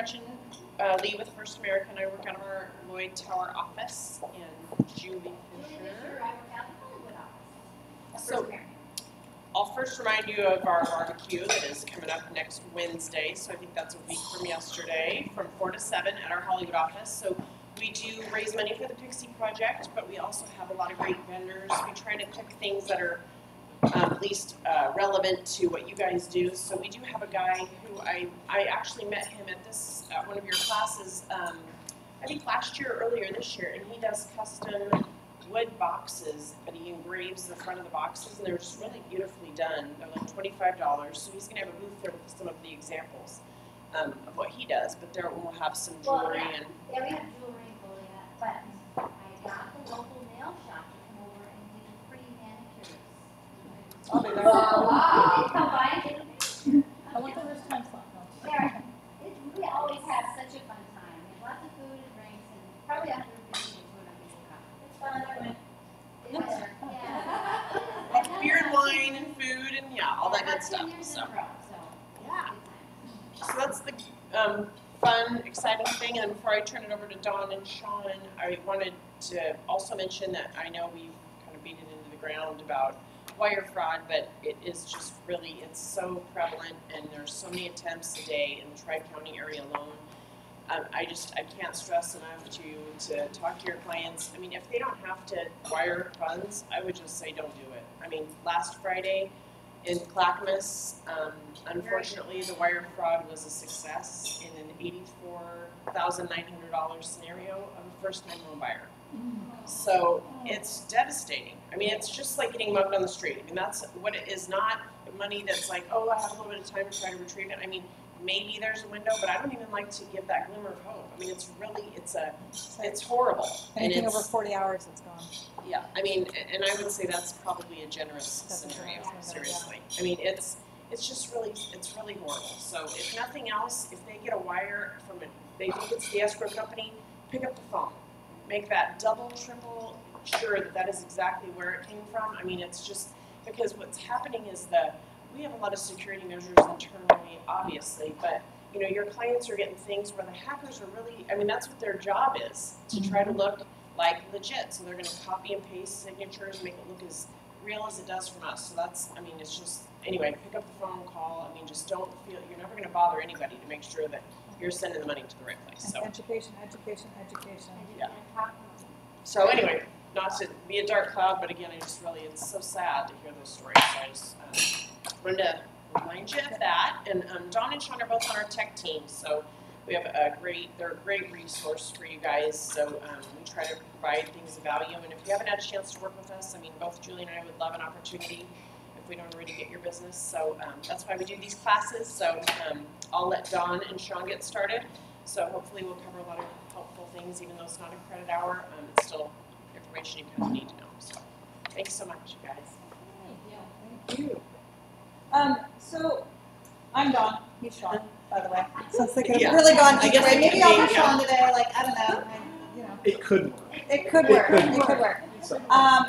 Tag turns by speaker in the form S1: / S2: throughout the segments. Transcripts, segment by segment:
S1: Gretchen Lee with First American. I work out of our Lloyd Tower office, and Julie Fisher. So, I'll first remind you of our barbecue that is coming up next Wednesday. So I think that's a week from yesterday, from 4 to 7 at our Hollywood office. So we do raise money for the Pixie Project, but we also have a lot of great vendors. We try to pick things that are at least relevant to what you guys do. So we do have a guy who I actually met him at this one of your classes, I think last year or earlier this year, and he does custom wood boxes, but he engraves the front of the boxes, and they're just really beautifully done. They're like $25, so he's going to have a booth there with some of the examples of what he does, but there we'll have some jewelry.
S2: And we have jewelry and buttons. I got the local nail shop to come over and do free manicures.
S3: I'll be there.
S2: Come by and get a picture.
S3: I want the first time slot.
S2: We always have such a fun time. We have lots of food and drinks, and probably 150 people when people come. It's fun.
S1: Yeah. Beer and wine and food and all that good stuff. So yeah. So that's the fun, exciting thing. And before I turn it over to Dawn and Sean, I wanted to also mention that I know we've kind of beat it into the ground about wire fraud, but it is just really, it's so prevalent, and there's so many attempts a day in the Tri-County area alone. I can't stress enough to talk to your clients. I mean, if they don't have to wire funds, I would just say don't do it. I mean, last Friday in Clackamas, unfortunately, the wire fraud was a success in an $84,900 scenario of a first-time home buyer. So it's devastating. I mean, it's just like getting mugged on the street. I mean, that's what it is. Not money that's like, oh, I have a little bit of time to try to retrieve it. I mean, maybe there's a window, but I don't even like to give that glimmer of hope. I mean, it's really, it's horrible.
S3: Anything over 40 hours, it's gone.
S1: Yeah, I mean, and I would say that's probably a generous scenario, seriously. I mean, it's just really, it's really horrible. So if nothing else, if they get a wire from it, they think it's the escrow company, pick up the phone. Make that double, triple sure that that is exactly where it came from. I mean, it's just, because what's happening is we have a lot of security measures internally, obviously, but you know, your clients are getting things where the hackers are really, I mean, that's what their job is, to try to look like legit. So they're going to copy and paste signatures, make it look as real as it does from us. So that's, I mean, it's just, anyway, pick up the phone, call. I mean, just don't feel, you're never going to bother anybody to make sure that you're sending the money to the right place. So.
S3: Education, education, education.
S1: Yeah. So anyway, not to be a dark cloud, but again, it's so sad to hear those stories. So I just wanted to remind you of that. And Dawn and Sean are both on our tech team, so we have they're a great resource for you guys. So we try to provide things of value. And if you haven't had a chance to work with us, I mean, both Julie and I would love an opportunity if we don't already get your business. So that's why we do these classes. So I'll let Dawn and Sean get started. So hopefully we'll cover a lot of helpful things, even though it's not a credit hour. It's still information you kind of need to know. So thanks so much, you guys.
S3: Thank you. So I'm Dawn. He's Sean, by the way. So it's like it's really gone either way. Maybe I'll be Sean today. Like, I don't know.
S4: It could work.
S3: It could work. It could work.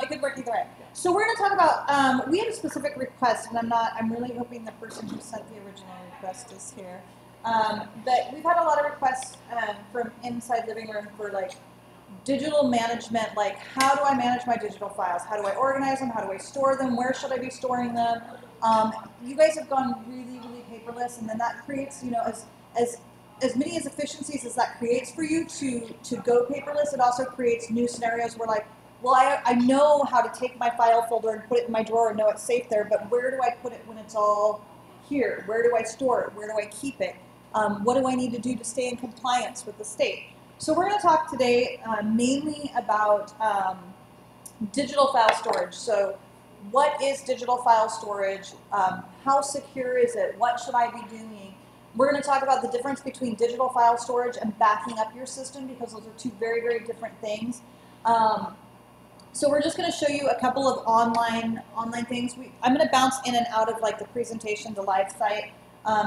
S3: It could work either way. So we're going to talk about. We had a specific request, and I'm really hoping the person who sent the original request is here. But we've had a lot of requests from Inside Living Room for like digital management, like how do I manage my digital files? How do I organize them? How do I store them? Where should I be storing them? You guys have gone really, really paperless, and then that creates, you know, as many as efficiencies as that creates for you to go paperless, it also creates new scenarios where like, well, I know how to take my file folder and put it in my drawer and know it's safe there, but where do I put it when it's all here? Where do I store it? Where do I keep it? What do I need to do to stay in compliance with the state? So we're going to talk today mainly about digital file storage. So what is digital file storage? How secure is it? What should I be doing? We're going to talk about the difference between digital file storage and backing up your system, because those are two very, very different things. So we're just going to show you a couple of online things. I'm going to bounce in and out of like the presentation, the live site,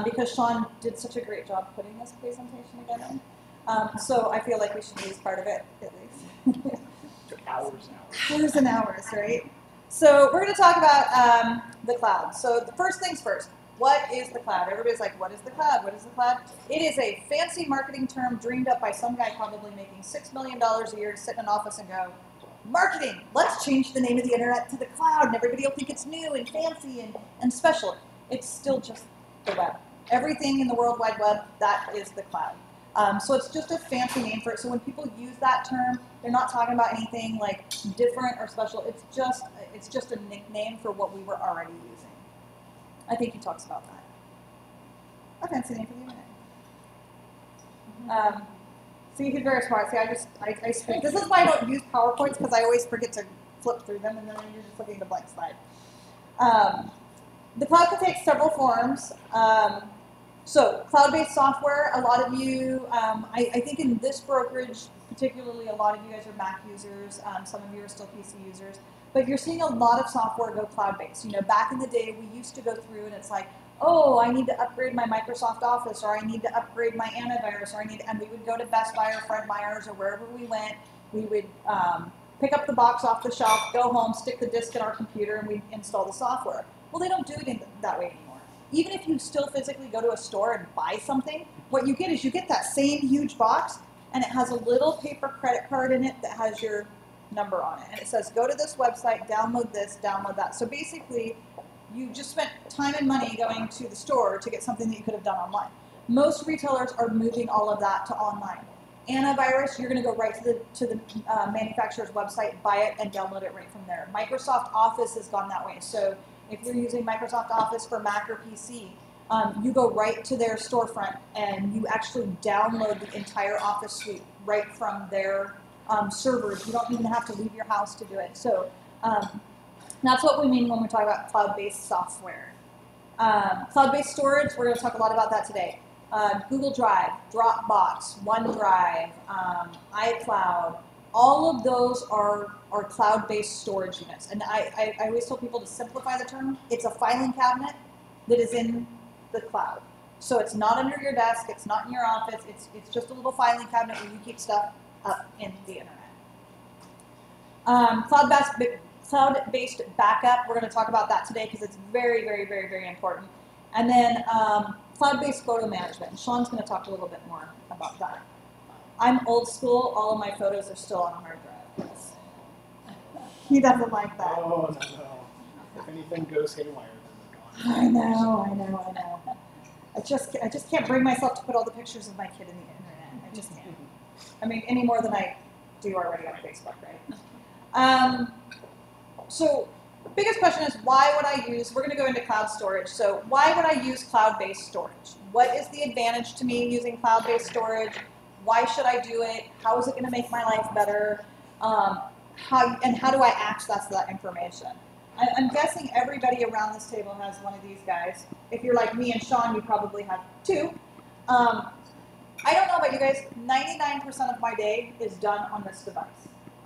S3: because Sean did such a great job putting this presentation together. So I feel like we should use part of it, at least.
S4: Took hours and hours.
S3: Hours and hours, right? So we're going to talk about the cloud. So the first things first, What is the cloud? Everybody's like, what is the cloud? What is the cloud? It is a fancy marketing term dreamed up by some guy probably making $6 million a year to sit in an office and go, marketing, let's change the name of the internet to the cloud and everybody will think it's new and fancy and special. It's still just the web. Everything in the World Wide Web, that is the cloud. So it's just a fancy name for it. So when people use that term, they're not talking about anything like different or special. It's just a nickname for what we were already using. I think he talks about that. A fancy name for the internet. See, he's very smart. See, I speak. This is why I don't use PowerPoints, because I always forget to flip through them, and then you're just looking at a blank slide. The cloud can take several forms. So cloud-based software, a lot of you, I think in this brokerage, particularly a lot of you guys are Mac users, some of you are still PC users, but you're seeing a lot of software go cloud-based. You know, back in the day, we used to go through and it's like, oh, I need to upgrade my Microsoft Office, or I need to upgrade my antivirus, or and we would go to Best Buy or Fred Meyer's or wherever we went. We would pick up the box off the shelf, go home, stick the disk in our computer, and we'd install the software. Well, they don't do it that way anymore. Even if you still physically go to a store and buy something, what you get is you get that same huge box, and it has a little paper credit card in it that has your number on it. And it says, go to this website, download this, download that. So basically, you just spent time and money going to the store to get something that you could have done online. Most retailers are moving all of that to online. Antivirus, you're going to go right to the manufacturer's website, buy it, and download it right from there. Microsoft Office has gone that way. So if you're using Microsoft Office for Mac or PC, you go right to their storefront and you actually download the entire Office suite right from their servers. You don't even have to leave your house to do it. So that's what we mean when we talk about cloud-based software. Cloud-based storage, we're going to talk a lot about that today. Google Drive, Dropbox, OneDrive, iCloud, all of those are cloud-based storage units. And I always tell people to simplify the term. It's a filing cabinet that is in the cloud. So it's not under your desk, it's not in your office, it's just a little filing cabinet where you keep stuff up in the internet. Cloud-based backup, we're going to talk about that today because it's very, very, very, very important. And then cloud-based photo management. And Sean's going to talk a little bit more about that. I'm old school. All of my photos are still on a hard drive. He doesn't like that.
S4: Oh, no. If anything goes haywire, then
S3: I know. I just can't bring myself to put all the pictures of my kid in the internet. I just can't. I mean, any more than I do already on Facebook, right? So the biggest question is, why would I use, we're going to go into cloud storage. So why would I use cloud-based storage? What is the advantage to me using cloud-based storage? Why should I do it? How is it going to make my life better? How do I access that information? I'm guessing everybody around this table has one of these guys. If you're like me and Sean, you probably have two. I don't know about you guys, 99% of my day is done on this device.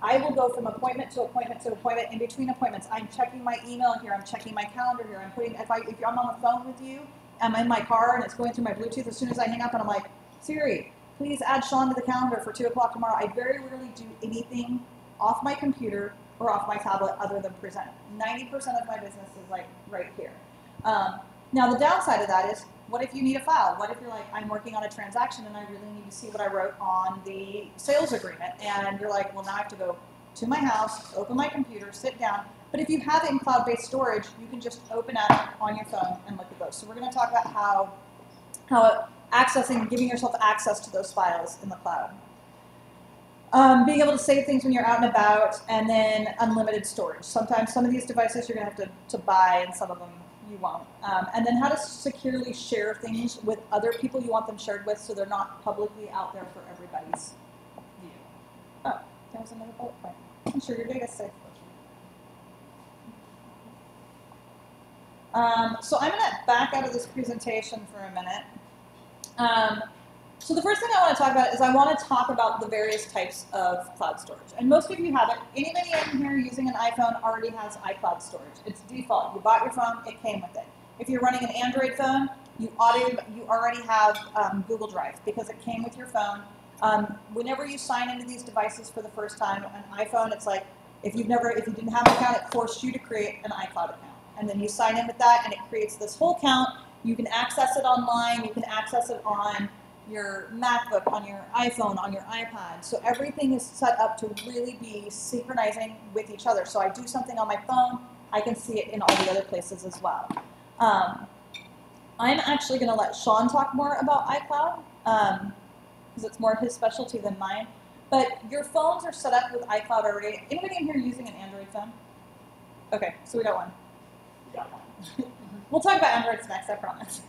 S3: I will go from appointment to appointment to appointment. In between appointments, I'm checking my email here, I'm checking my calendar here, I'm putting, if I'm on the phone with you, I'm in my car and it's going through my Bluetooth, as soon as I hang up and I'm like, Siri, please add Sean to the calendar for 2 o'clock tomorrow. I very rarely do anything off my computer or off my tablet other than present. 90% of my business is like right here. Now the downside of that is, what if you need a file? What if you're like, I'm working on a transaction and I really need to see what I wrote on the sales agreement? And you're like, well, now I have to go to my house, open my computer, sit down. But if you have it in cloud-based storage, you can just open it on your phone and look at those. So we're going to talk about how accessing, giving yourself access to those files in the cloud. Being able to save things when you're out and about, and then unlimited storage. Sometimes some of these devices you're going to have to buy, and some of them you won't. And then how to securely share things with other people you want them shared with so they're not publicly out there for everybody's view. Oh, there was another bullet point. Ensure your data is safe. So I'm going to back out of this presentation for a minute. So the first thing I want to talk about is I want to talk about the various types of cloud storage. And most of you have it. Anybody in here using an iPhone already has iCloud storage. It's default. You bought your phone, it came with it. If you're running an Android phone, you already have Google Drive because it came with your phone. Whenever you sign into these devices for the first time, an iPhone, it's like if you didn't have an account, it forced you to create an iCloud account. And then you sign in with that and it creates this whole account. You can access it online, you can access it on your MacBook, on your iPhone, on your iPad. So everything is set up to really be synchronizing with each other. So I do something on my phone, I can see it in all the other places as well. I'm actually going to let Sean talk more about iCloud because it's more his specialty than mine. But your phones are set up with iCloud already. Anybody in here using an Android phone? Okay, so we got one.
S4: Yeah.
S3: We'll talk about Androids next, I promise.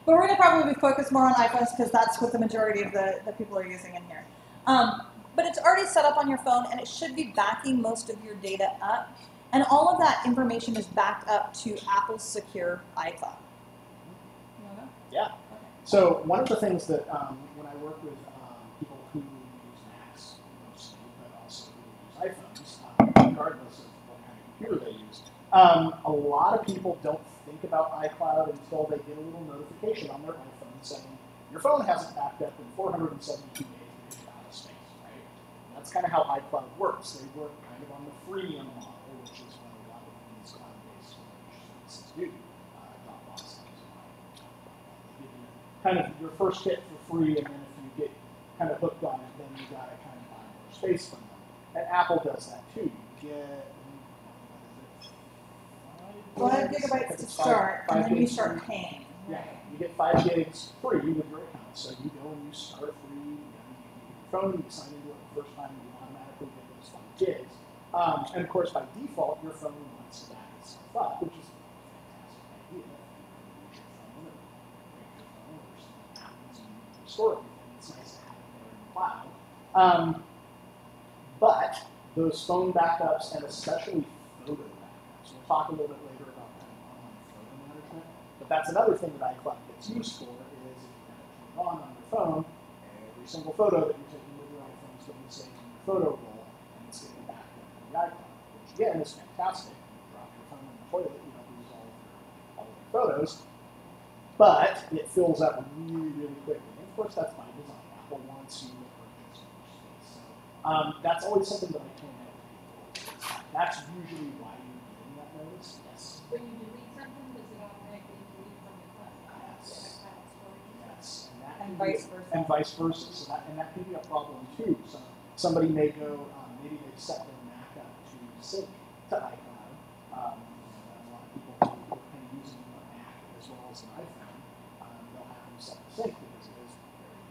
S3: But we're going to probably be focused more on iPhones because that's what the majority of the people are using in here. But it's already set up on your phone, and it should be backing most of your data up. And all of that information is backed up to Apple's secure iCloud. You wanna go?
S4: Yeah. So one of the things that when I work with people who use Macs mostly, but also who use iPhones, regardless of what kind of computer they use, a lot of people don't think about iCloud until they get a little notification on their iPhone saying, your phone hasn't backed up in 472 days because you're out of space, right? And that's kind of how iCloud works. They work kind of on the freemium model, which is what a lot of these cloud-based services do. Dropbox as well. They give you kind of your first hit for free, and then if you get kind of hooked on it, then you got to kind of buy more space from them. And Apple does that too. You get
S3: 5 gigabytes to start, and then you start paying.
S4: Yeah, you get 5 gigs free with your account. So you go and you start free, you get your phone, you sign into it the first time, you automatically get those 5 gigs. And of course, by default, your phone wants to back itself up, which is a fantastic idea. You use your phone or break your phone or something happens and you need to restore everything. It's nice to have it there in the cloud. But those phone backups, and especially photo backups, we'll talk a little bit later about kind of online photo management, but that's another thing that iCloud gets used for, is if you kind of turn it on your phone, every single photo that you're taking with your iPhone is going to be saved in your photo roll, and it's getting backed up in the iCloud, which again is fantastic. You drop your phone in the toilet, you don't lose all of your photos, but it fills up really, really quickly. And of course, that's by design. Apple wants you to purchase more space. So that's always something that I point out to people. That's usually why you're getting that notice. Yes.
S5: When you delete something, does it automatically delete from the cloud?
S4: Yes. Yes.
S3: And vice versa.
S4: And vice versa. So that can be a problem too. So somebody may go, maybe they set their Mac up to sync to iCloud. A lot of people who are kind of using a Mac as well as an iPhone, they'll have them set to sync because it is very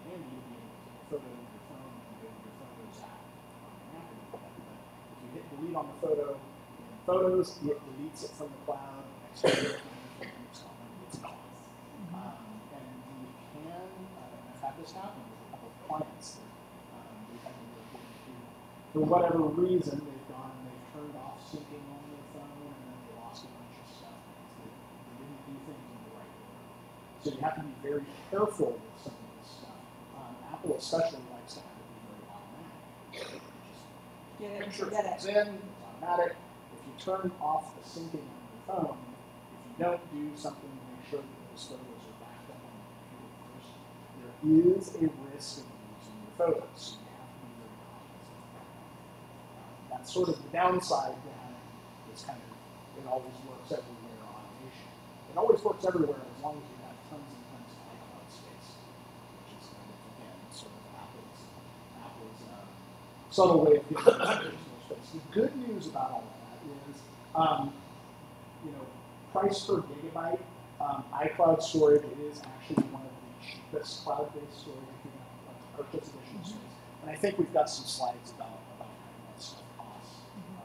S4: handy to be able to take a photo of your phone and go to your photos app on the Mac and do that. But if you hit delete on the photo in Photos, it deletes it from the cloud. Next time it's gone. And you can, I've had this happen with a couple of clients that we've had to work with who, for whatever reason, they've gone and they've turned off syncing on their phone and then they lost a bunch of stuff because they didn't do things in the right order. So you have to be very careful with some of this stuff. Apple especially likes to have it be very automatic.
S3: Get
S4: Make
S3: it,
S4: sure
S3: get
S4: it's
S3: it.
S4: in, it's automatic. If you turn off the syncing on your phone, if you don't do something to make sure that those photos are backed up on the computer first, there is a risk of losing your photos. So you have to be very cognizant of that. That's sort of the downside to having this kind of, it always works everywhere automation. It always works everywhere as long as you have tons and tons of iCloud space, which is kind of, again, sort of Apple's subtle way of getting more space. The good news about all of that is, price per gigabyte, iCloud storage is actually one of the cheapest cloud-based storage if you want to purchase additional space. And I think we've got some slides about kind of what stuff costs later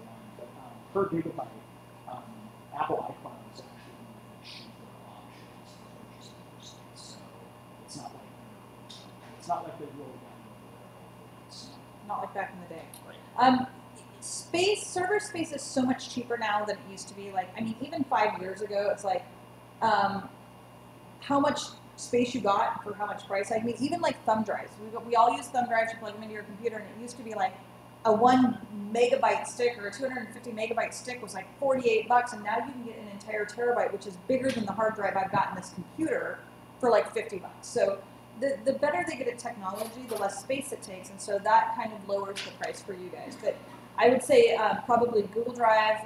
S4: on. But per gigabyte, Apple iCloud is actually one of the cheaper options for purchasing more space. So it's not like they really got it over there.
S3: Not like back in the day.
S4: Right.
S3: Server space is so much cheaper now than it used to be. Like, I mean, even 5 years ago, it's like, how much space you got for how much price. I mean, even like thumb drives. We all use thumb drives to plug them into your computer, and it used to be like a 1 megabyte stick or a 250 megabyte stick was like $48, and now you can get an entire terabyte, which is bigger than the hard drive I've got in this computer, for like $50. So the better they get at technology, the less space it takes, and so that kind of lowers the price for you guys. But I would say probably Google Drive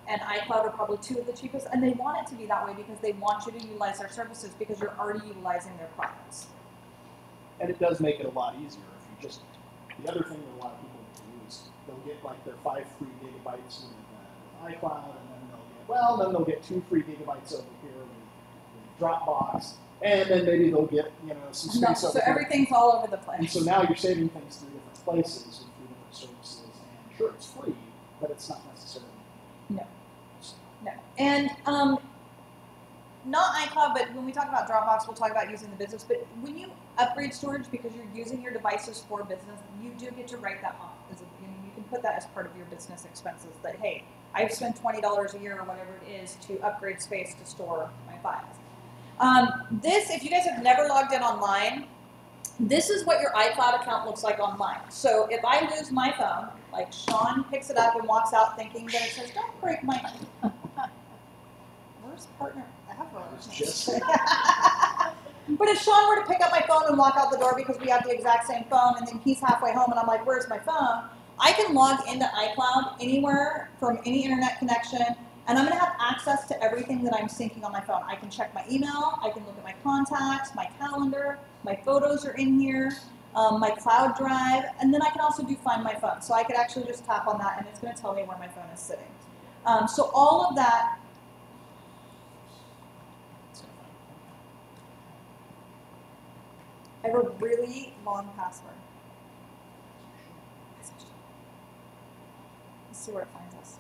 S3: and iCloud are probably two of the cheapest, and they want it to be that way because they want you to utilize their services because you're already utilizing their products.
S4: And it does make it a lot easier if you just, the other thing that a lot of people do is they'll get like their 5 free gigabytes with iCloud, and then they'll get 2 free gigabytes over here with Dropbox, and then maybe they'll get, you know, some space over
S3: so
S4: here.
S3: everything's all over the place.
S4: And so now you're saving things 3 different places with 3 different services, and sure, it's free, but it's not necessarily.
S3: No. No. And not iCloud, but when we talk about Dropbox, we'll talk about using the business. But when you upgrade storage because you're using your devices for business, you do get to write that off. You can put that as part of your business expenses. That, hey, I've spent $20 a year or whatever it is to upgrade space to store my files. This, if you guys have never logged in online, this is what your iCloud account looks like online. So if I lose my phone, like Sean picks it up and walks out thinking that it says, "Don't break my..." Where's partner?
S4: Just
S3: But if Sean were to pick up my phone and walk out the door because we have the exact same phone, and then he's halfway home and I'm like, "Where's my phone?" I can log into iCloud anywhere from any internet connection, and I'm going to have access to everything that I'm syncing on my phone. I can check my email, I can look at my contacts, my calendar, my photos are in here, my cloud drive, and then I can also do Find My Phone. So I could actually just tap on that and it's going to tell me where my phone is sitting. So all of that. I have a really long password. Let's see where it finds us.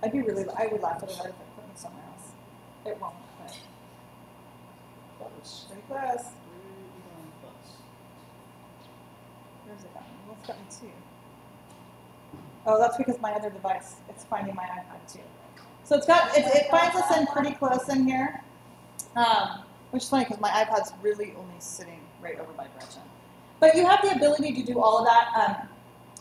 S3: I would laugh at it if it put me somewhere else. It won't, but pretty close. Where's it gotten? Well, it's gotten 2. Oh, that's because my other device, it's finding my iPad too. So it finds us in pretty close in here, which is funny because my iPad's really only sitting right over by Gretchen. But you have the ability to do all of that.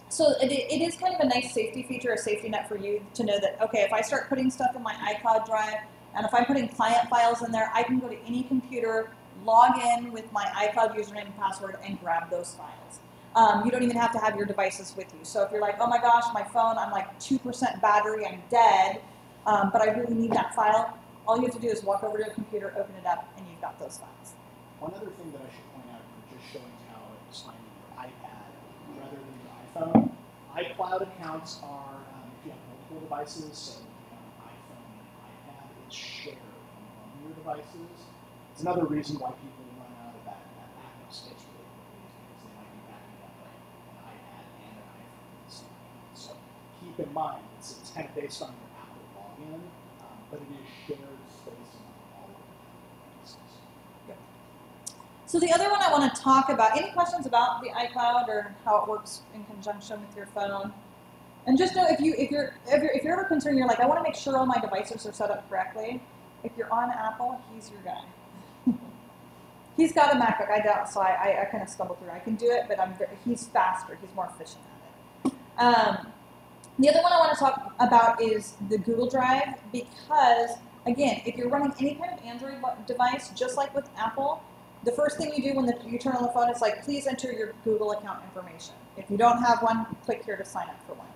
S3: So it is kind of a nice safety feature, a safety net for you to know that, okay, if I start putting stuff in my iCloud drive, and if I'm putting client files in there, I can go to any computer, log in with my iCloud username and password, and grab those files. You don't even have to have your devices with you. So if you're like, "Oh my gosh, my phone, I'm like 2% battery, I'm dead, but I really need that file," all you have to do is walk over to a computer, open it up, and you've got those files.
S4: One other thing that I should point out, just showing how it's finding your iPad rather than your iPhone. iCloud accounts are, if you have multiple devices, so if you have an iPhone and an iPad, it's shared among your devices. It's another reason why people run out of that backup space really quickly, is because they might be backing up an iPad and an iPhone at the same time. So keep in mind, it's kind of based on your Apple login, but it is shared space among all of your devices.
S3: So the other one I want to talk about, any questions about the iCloud or how it works in conjunction with your phone? And just know if you're ever concerned, you're like, I want to make sure all my devices are set up correctly. If you're on Apple, he's your guy. He's got a MacBook, I don't, so I kind of stumble through. I can do it, but he's faster, he's more efficient at it. The other one I want to talk about is the Google Drive, because again, if you're running any kind of Android device, just like with Apple, the first thing you do when you turn on the phone is like, please enter your Google account information. If you don't have one, click here to sign up for one.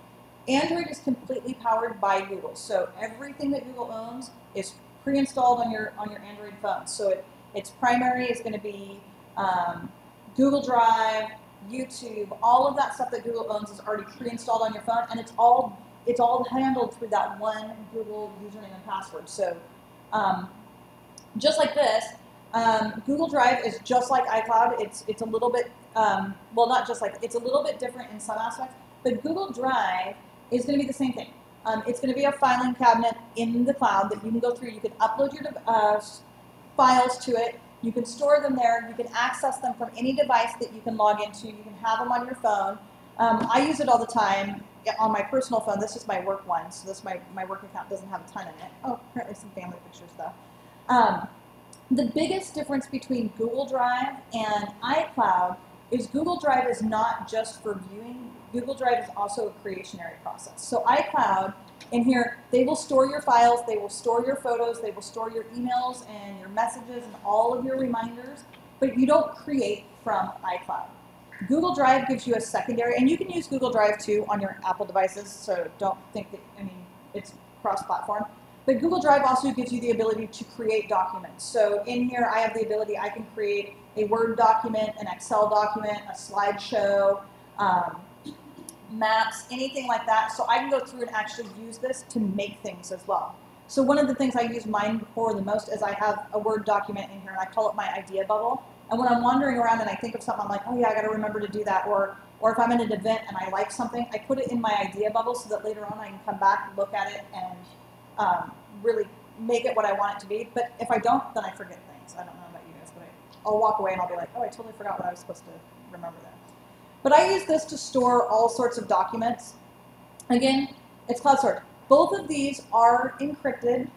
S3: Android is completely powered by Google, so everything that Google owns is pre-installed on your Android phone. So its primary is going to be Google Drive, YouTube, all of that stuff that Google owns is already pre-installed on your phone, and it's all handled through that one Google username and password. So just like this. Google Drive is just like iCloud. It's a little bit, well, not just like, it's a little bit different in some aspects, but Google Drive is going to be the same thing. It's going to be a filing cabinet in the cloud that you can go through. You can upload your files to it. You can store them there. You can access them from any device that you can log into. You can have them on your phone. I use it all the time on my personal phone. This is my work one, so this my work account doesn't have a ton in it. Oh, apparently some family pictures though. The biggest difference between Google Drive and iCloud is Google Drive is not just for viewing. Google Drive is also a creationary process. So iCloud, in here, they will store your files, they will store your photos, they will store your emails and your messages and all of your reminders, but you don't create from iCloud. Google Drive gives you a secondary, and you can use Google Drive too on your Apple devices, so don't think that, I mean, it's cross-platform. But Google Drive also gives you the ability to create documents. So in here, I have the ability, I can create a Word document, an Excel document, a slideshow, maps, anything like that. So I can go through and actually use this to make things as well. So one of the things I use mine for the most is I have a Word document in here, and I call it my idea bubble. And when I'm wandering around and I think of something, I'm like, oh yeah, I got to remember to do that. Or if I'm in an event and I like something, I put it in my idea bubble so that later on I can come back, look at it, and really make it what I want it to be. But if I don't, then I forget things. I don't know about you guys, but I'll walk away and I'll be like, oh, I totally forgot what I was supposed to remember that. But I use this to store all sorts of documents. Again, it's cloud storage. Both of these are encrypted.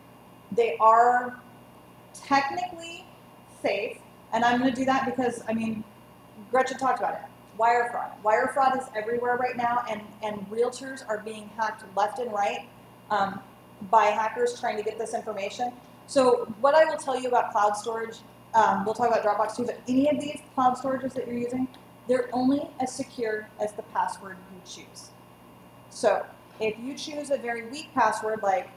S3: They are technically safe. And I'm going to do that because, I mean, Gretchen talked about it. Wire fraud. Wire fraud is everywhere right now, and realtors are being hacked left and right by hackers trying to get this information. So what I will tell you about cloud storage, we'll talk about Dropbox too, but any of these cloud storages that you're using, they're only as secure as the password you choose. So if you choose a very weak password like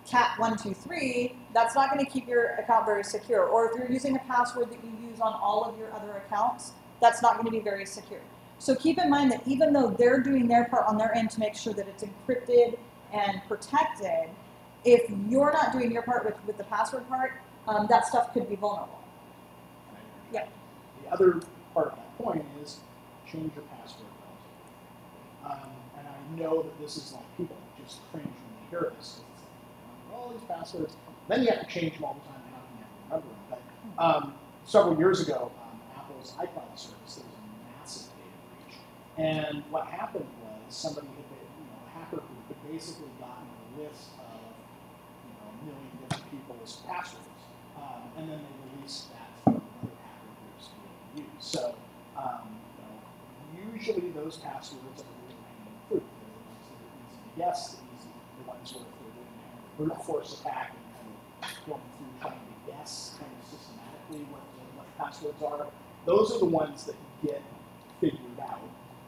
S3: cat123, that's not going to keep your account very secure. Or if you're using a password that you use on all of your other accounts, that's not going to be very secure. So keep in mind that even though they're doing their part on their end to make sure that it's encrypted and protected, if you're not doing your part with the password part, that stuff could be vulnerable. Yeah.
S4: The other part of that point is change your password relatively. And I know that this is like people just cringe when they hear this. All these passwords, then you have to change them all the time, and how can you have to remember them? But several years ago, Apple's iCloud service, there was a massive data breach, and what happened was somebody had been, a hacker group had basically gotten a list of, a million different people's passwords, and then they released that for other hacker groups to be able to use. So, usually those passwords are really random proof. They're the ones that are easy to guess, the ones where if they're doing brute force attack and kind of going through trying to guess kind of systematically what the passwords are. Those are the ones that get figured out,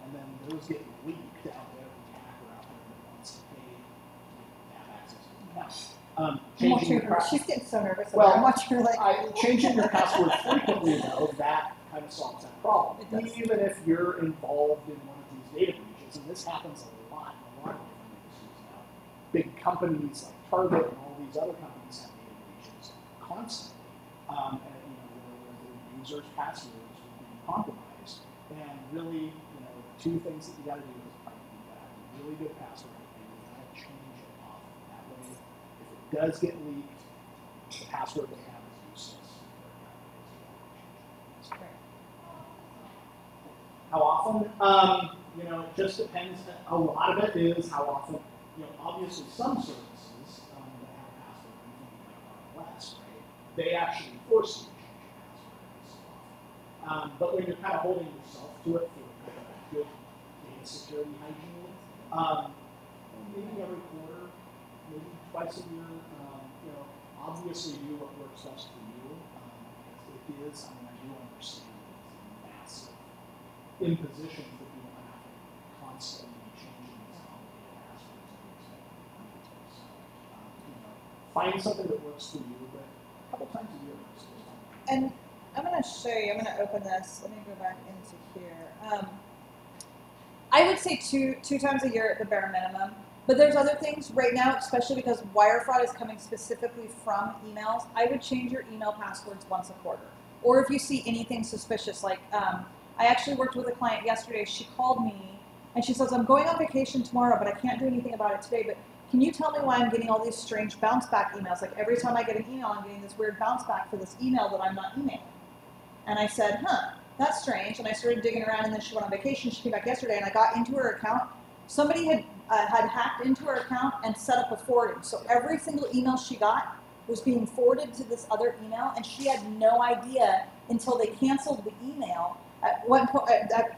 S4: and then those get leaked out there to the hacker out there that wants to pay to have access to the account. Changing your
S3: She's getting so nervous.
S4: Well,
S3: I'm watching her like
S4: changing your password frequently, though, that kind of solves that problem. Even if you're involved in one of these data breaches, and this happens a lot in a lot of different industries now. Big companies like Target and all these other companies have data breaches constantly, and where the users' passwords are being compromised. And really, the two things that you got to do is you got to have a really good password, and you got to change it often. That way, if it does get leaked, the password they have is useless. How often? It just depends. A lot of it is how often. Obviously some services that have a password, anything like RLS, right? They actually force you to change your password. But when you're kind of holding yourself to it for kind of a good data security hygiene, maybe every quarter, maybe twice a year, obviously do what works best for you. It is, I do understand it's a massive imposition for people to have to constantly changing these complicated passwords and things like that. Find something that works for you, but a couple times a year is fine.
S3: And I'm going to show you, I'm going to open this. Let me go back into here. I would say two times a year at the bare minimum. But there's other things right now, especially because wire fraud is coming specifically from emails. I would change your email passwords once a quarter. Or if you see anything suspicious, like I actually worked with a client yesterday. She called me and she says, I'm going on vacation tomorrow, but I can't do anything about it today. But can you tell me why I'm getting all these strange bounce back emails? Like every time I get an email, I'm getting this weird bounce back for this email that I'm not emailing. And I said, that's strange. And I started digging around, and then she went on vacation. She came back yesterday, and I got into her account. Somebody had hacked into her account and set up a forwarding. So every single email she got was being forwarded to this other email, and she had no idea until they canceled the email. At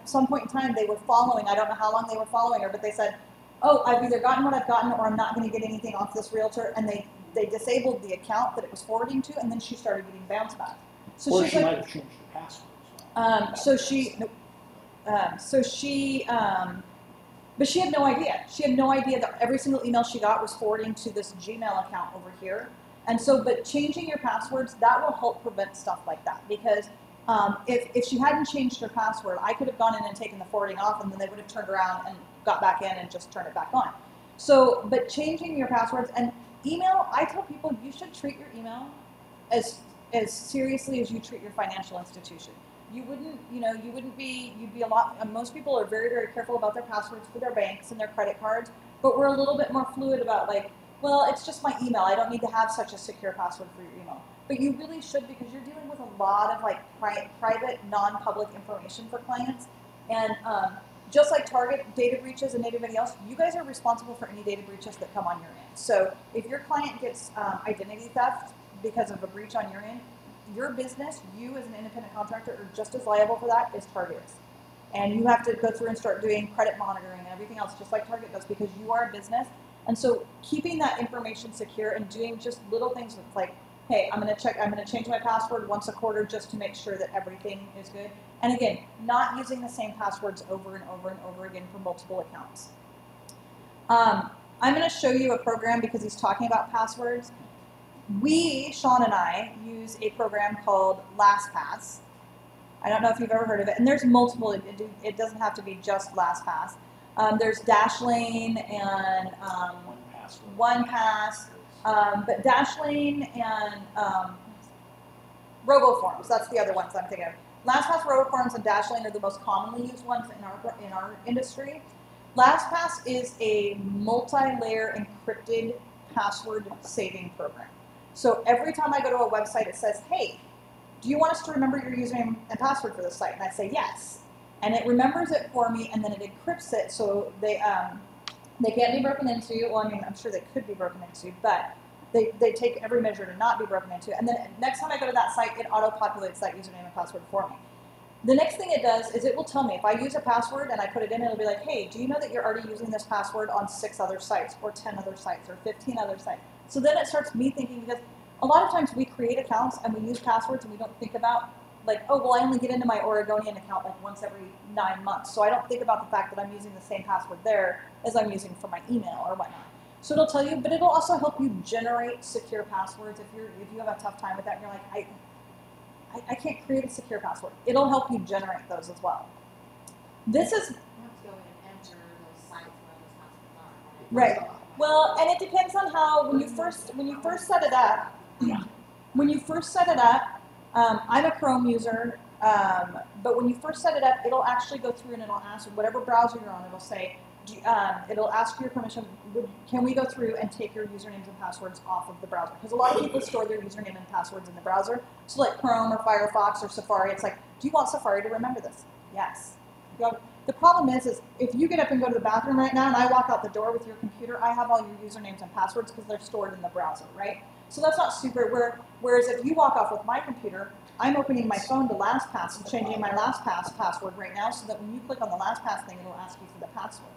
S3: some point in time, they were following. I don't know how long they were following her, but they said, oh, I've either gotten what I've gotten, or I'm not going to get anything off this realtor. And they disabled the account that it was forwarding to, and then she started getting bounce back. So
S4: or
S3: she's
S4: she
S3: like,
S4: might have changed the password as well.
S3: so she, so she, but she had no idea. She had no idea that every single email she got was forwarding to this Gmail account over here. And so, but changing your passwords, that will help prevent stuff like that. Because if she hadn't changed her password, I could have gone in and taken the forwarding off, and then they would have turned around and got back in and just turned it back on. So, but changing your passwords and email, I tell people you should treat your email as seriously as you treat your financial institution. You wouldn't, you'd be a lot, most people are very, very careful about their passwords for their banks and their credit cards, but we're a little bit more fluid about like, well, it's just my email. I don't need to have such a secure password for your email. But you really should, because you're dealing with a lot of like private, non-public information for clients. And just like Target data breaches and anybody else, you guys are responsible for any data breaches that come on your end. So if your client gets identity theft because of a breach on your end, your business, you as an independent contractor, are just as liable for that as Target is. And you have to go through and start doing credit monitoring and everything else just like Target does, because you are a business. And so keeping that information secure and doing just little things like, hey, I'm going to change my password once a quarter just to make sure that everything is good. And again, not using the same passwords over and over and over again for multiple accounts. I'm going to show you a program because he's talking about passwords. Sean and I, use a program called LastPass. I don't know if you've ever heard of it. And there's multiple. It doesn't have to be just LastPass. There's Dashlane and 1Pass. But Dashlane and RoboForms, that's the other ones I'm thinking of. LastPass, RoboForms, and Dashlane are the most commonly used ones in our industry. LastPass is a multi-layer encrypted password saving program. So every time I go to a website, it says, hey, do you want us to remember your username and password for this site? And I say yes. And it remembers it for me, and then it encrypts it so they can't be broken into. Well, I mean, I'm sure they could be broken into, but they take every measure to not be broken into. And then next time I go to that site, it auto-populates that username and password for me. The next thing it does is it will tell me, if I use a password and I put it in, it'll be like, hey, do you know that you're already using this password on 6 other sites, or 10 other sites, or 15 other sites? So then it starts me thinking, because a lot of times we create accounts and we use passwords and we don't think about, like, oh, well, I only get into my Oregonian account like once every 9 months. So I don't think about the fact that I'm using the same password there as I'm using for my email or whatnot. So it'll tell you, but it'll also help you generate secure passwords if you have a tough time with that and you're like, I can't create a secure password. It'll help you generate those as well. This is
S2: You have to go in and enter those sites where those passwords are.
S3: right. Well, and it depends on how when you first set it up. When you first set it up, I'm a Chrome user, but when you first set it up, it'll actually go through and it'll ask whatever browser you're on. It'll say, it'll ask for your permission. Can we go through and take your usernames and passwords off of the browser? Because a lot of people store their username and passwords in the browser. So like Chrome or Firefox or Safari, it's like, do you want Safari to remember this? Yes. The problem is if you get up and go to the bathroom right now and I walk out the door with your computer, I have all your usernames and passwords because they're stored in the browser, right? So that's not super, whereas if you walk off with my computer, I'm opening my phone to LastPass and changing my LastPass password right now so that when you click on the LastPass thing, it'll ask you for the password.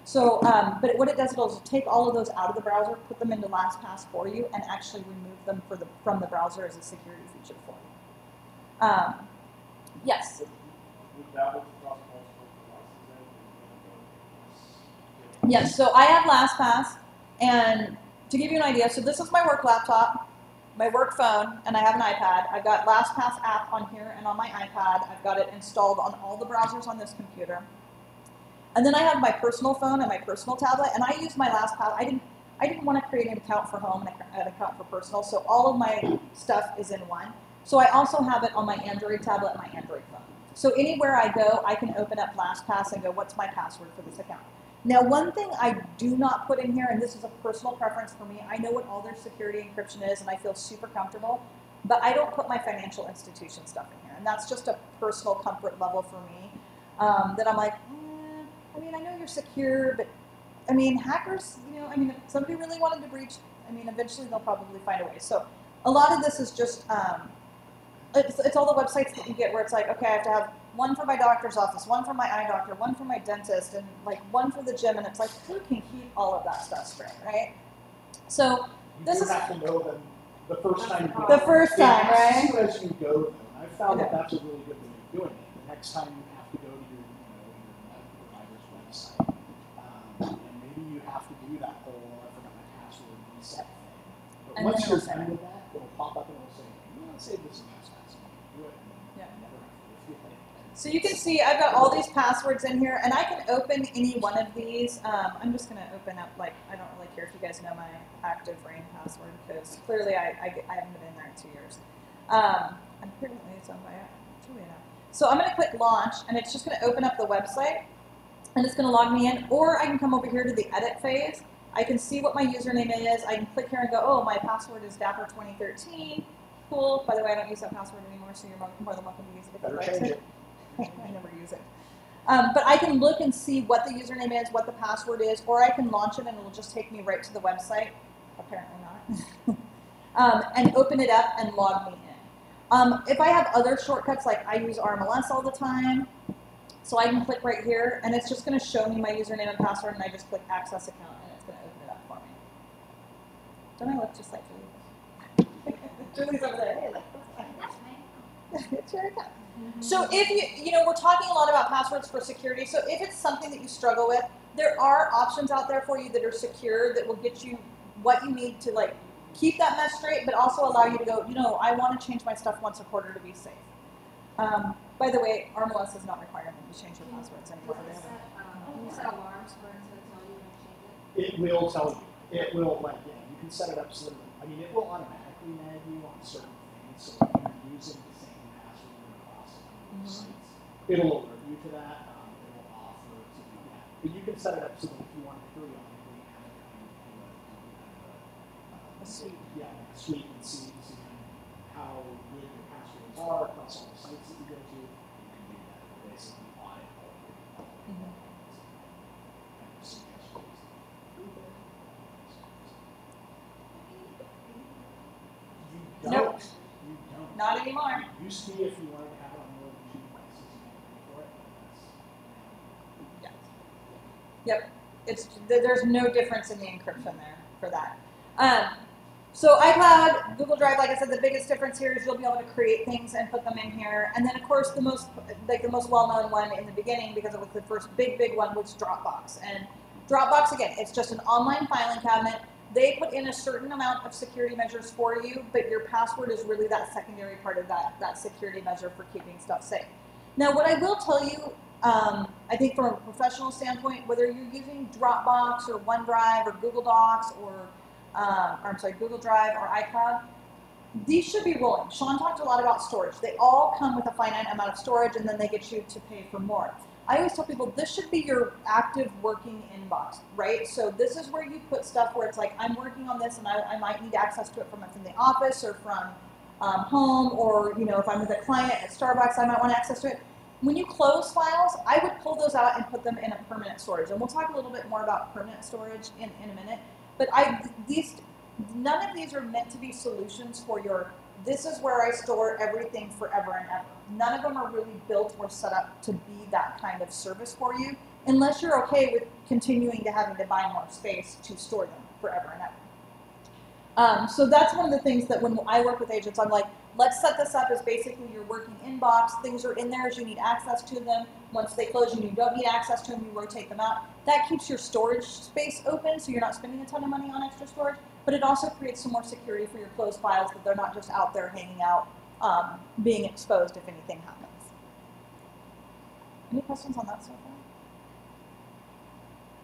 S3: So, but what it does, it'll take all of those out of the browser, put them into LastPass for you, and actually remove them from the browser as a security feature for you. Yes? Yes, so I have LastPass, and to give you an idea, so this is my work laptop, my work phone, and I have an iPad. I've got LastPass app on here and on my iPad. I've got it installed on all the browsers on this computer. And then I have my personal phone and my personal tablet, and I use my LastPass. I didn't want to create an account for home and an account for personal, so all of my stuff is in one. So I also have it on my Android tablet and my Android phone. So anywhere I go, I can open up LastPass and go, what's my password for this account? Now, one thing I do not put in here, and this is a personal preference for me, I know what all their security encryption is, and I feel super comfortable, but I don't put my financial institution stuff in here. And that's just a personal comfort level for me, that I'm like, I mean, I know you're secure, but I mean, hackers, I mean, if somebody really wanted to breach, I mean, eventually they'll probably find a way. So a lot of this is just, it's all the websites that you get where it's like, okay, I have to have one for my doctor's office, one for my eye doctor, one for my dentist, and like one for the gym, and it's like, who can keep all of that stuff straight, right? So this is
S4: have to know them the first time you go.
S3: the first time, right?
S4: As you go, though, and I've found that that's a really good way of doing it. The next time you have to go to your website. And maybe you have to do that whole I forgot my password reset thing. But
S3: And
S4: once
S3: then
S4: you're
S3: it'll say
S4: done
S3: it.
S4: with that, it'll pop up and it'll say, you want to save this and trespass. And you do it. And
S3: Yeah.
S4: you never have to refute it.
S3: So you can see I've got all these passwords in here, and I can open any one of these. I'm just going to open up, like, I don't really care if you guys know my active rain password, because clearly I haven't been in there in 2 years. I'm pretty liaison by Julia now. So I'm going to click launch, and it's just going to open up the website, and it's going to log me in. Or I can come over here to the edit phase. I can see what my username is. I can click here and go, oh, my password is Dapper2013. Cool. By the way, I don't use that password anymore, so you're more than welcome to use it if you'd
S4: Better
S3: like
S4: change
S3: to.
S4: it.
S3: I never use it. But I can look and see what the username is, what the password is, or I can launch it and it'll just take me right to the website. Apparently not. And open it up and log me in. If I have other shortcuts, like I use RMLS all the time, so I can click right here and it's just going to show me my username and password, and I just click access account and it's going to open it up for me. Don't I look just like Julie? Julie's over there. Hey, look. It's your account. So if you know, we're talking a lot about passwords for security. So if it's something that you struggle with, there are options out there for you that are secure that will get you what you need to like keep that mess straight, but also allow you to go, you know, I want to change my stuff once a quarter to be safe. By the way, RMLS is not requiring them to change your passwords anymore.
S5: Can you set alarms for it to tell you when to change it?
S4: It will tell you. It will, like, yeah, you can set it up so that, I mean, it will automatically nag you on certain things. So if you're using the same password across a number of sites, it'll alert you to that. It will offer to do that. But you can set it up so that if you want to periodically have it kind of a suite, yeah, like a suite and see kind of how good your passwords are across all the sites that you go to. You can do that to basically audit all of your kind of suggestions. You don't.
S3: Nope.
S4: You don't.
S3: Not anymore.
S4: It used to be if you wanted to have it on more than 2 devices, you had to pay for it. But that's
S3: Yep. There's no difference in the encryption there for that. So iCloud, Google Drive, like I said, the biggest difference here is you'll be able to create things and put them in here. And then of course the most well-known one in the beginning, because it was the first big one, was Dropbox. And Dropbox, again, it's just an online filing cabinet. They put in a certain amount of security measures for you, but your password is really that secondary part of that security measure for keeping stuff safe. Now, what I will tell you, I think from a professional standpoint, whether you're using Dropbox or OneDrive or Google Docs or Google Drive or iCloud, these should be rolling. Sean talked a lot about storage. They all come with a finite amount of storage, and then they get you to pay for more. I always tell people this should be your active working inbox, right? So this is where you put stuff where it's like, I'm working on this and I might need access to it from the office or from home, or you know, if I'm with a client at Starbucks, I might want access to it. When you close files, I would pull those out and put them in a permanent storage. And we'll talk a little bit more about permanent storage in a minute. But none of these are meant to be solutions for your, this is where I store everything forever and ever. None of them are really built or set up to be that kind of service for you, unless you're okay with continuing to having to buy more space to store them forever and ever. So that's one of the things that when I work with agents, I'm like, let's set this up as basically your working inbox. Things are in there as you need access to them. Once they close and you don't need access to them, you rotate them out. That keeps your storage space open, so you're not spending a ton of money on extra storage, but it also creates some more security for your closed files, that they're not just out there hanging out, being exposed if anything happens. Any questions on that so far?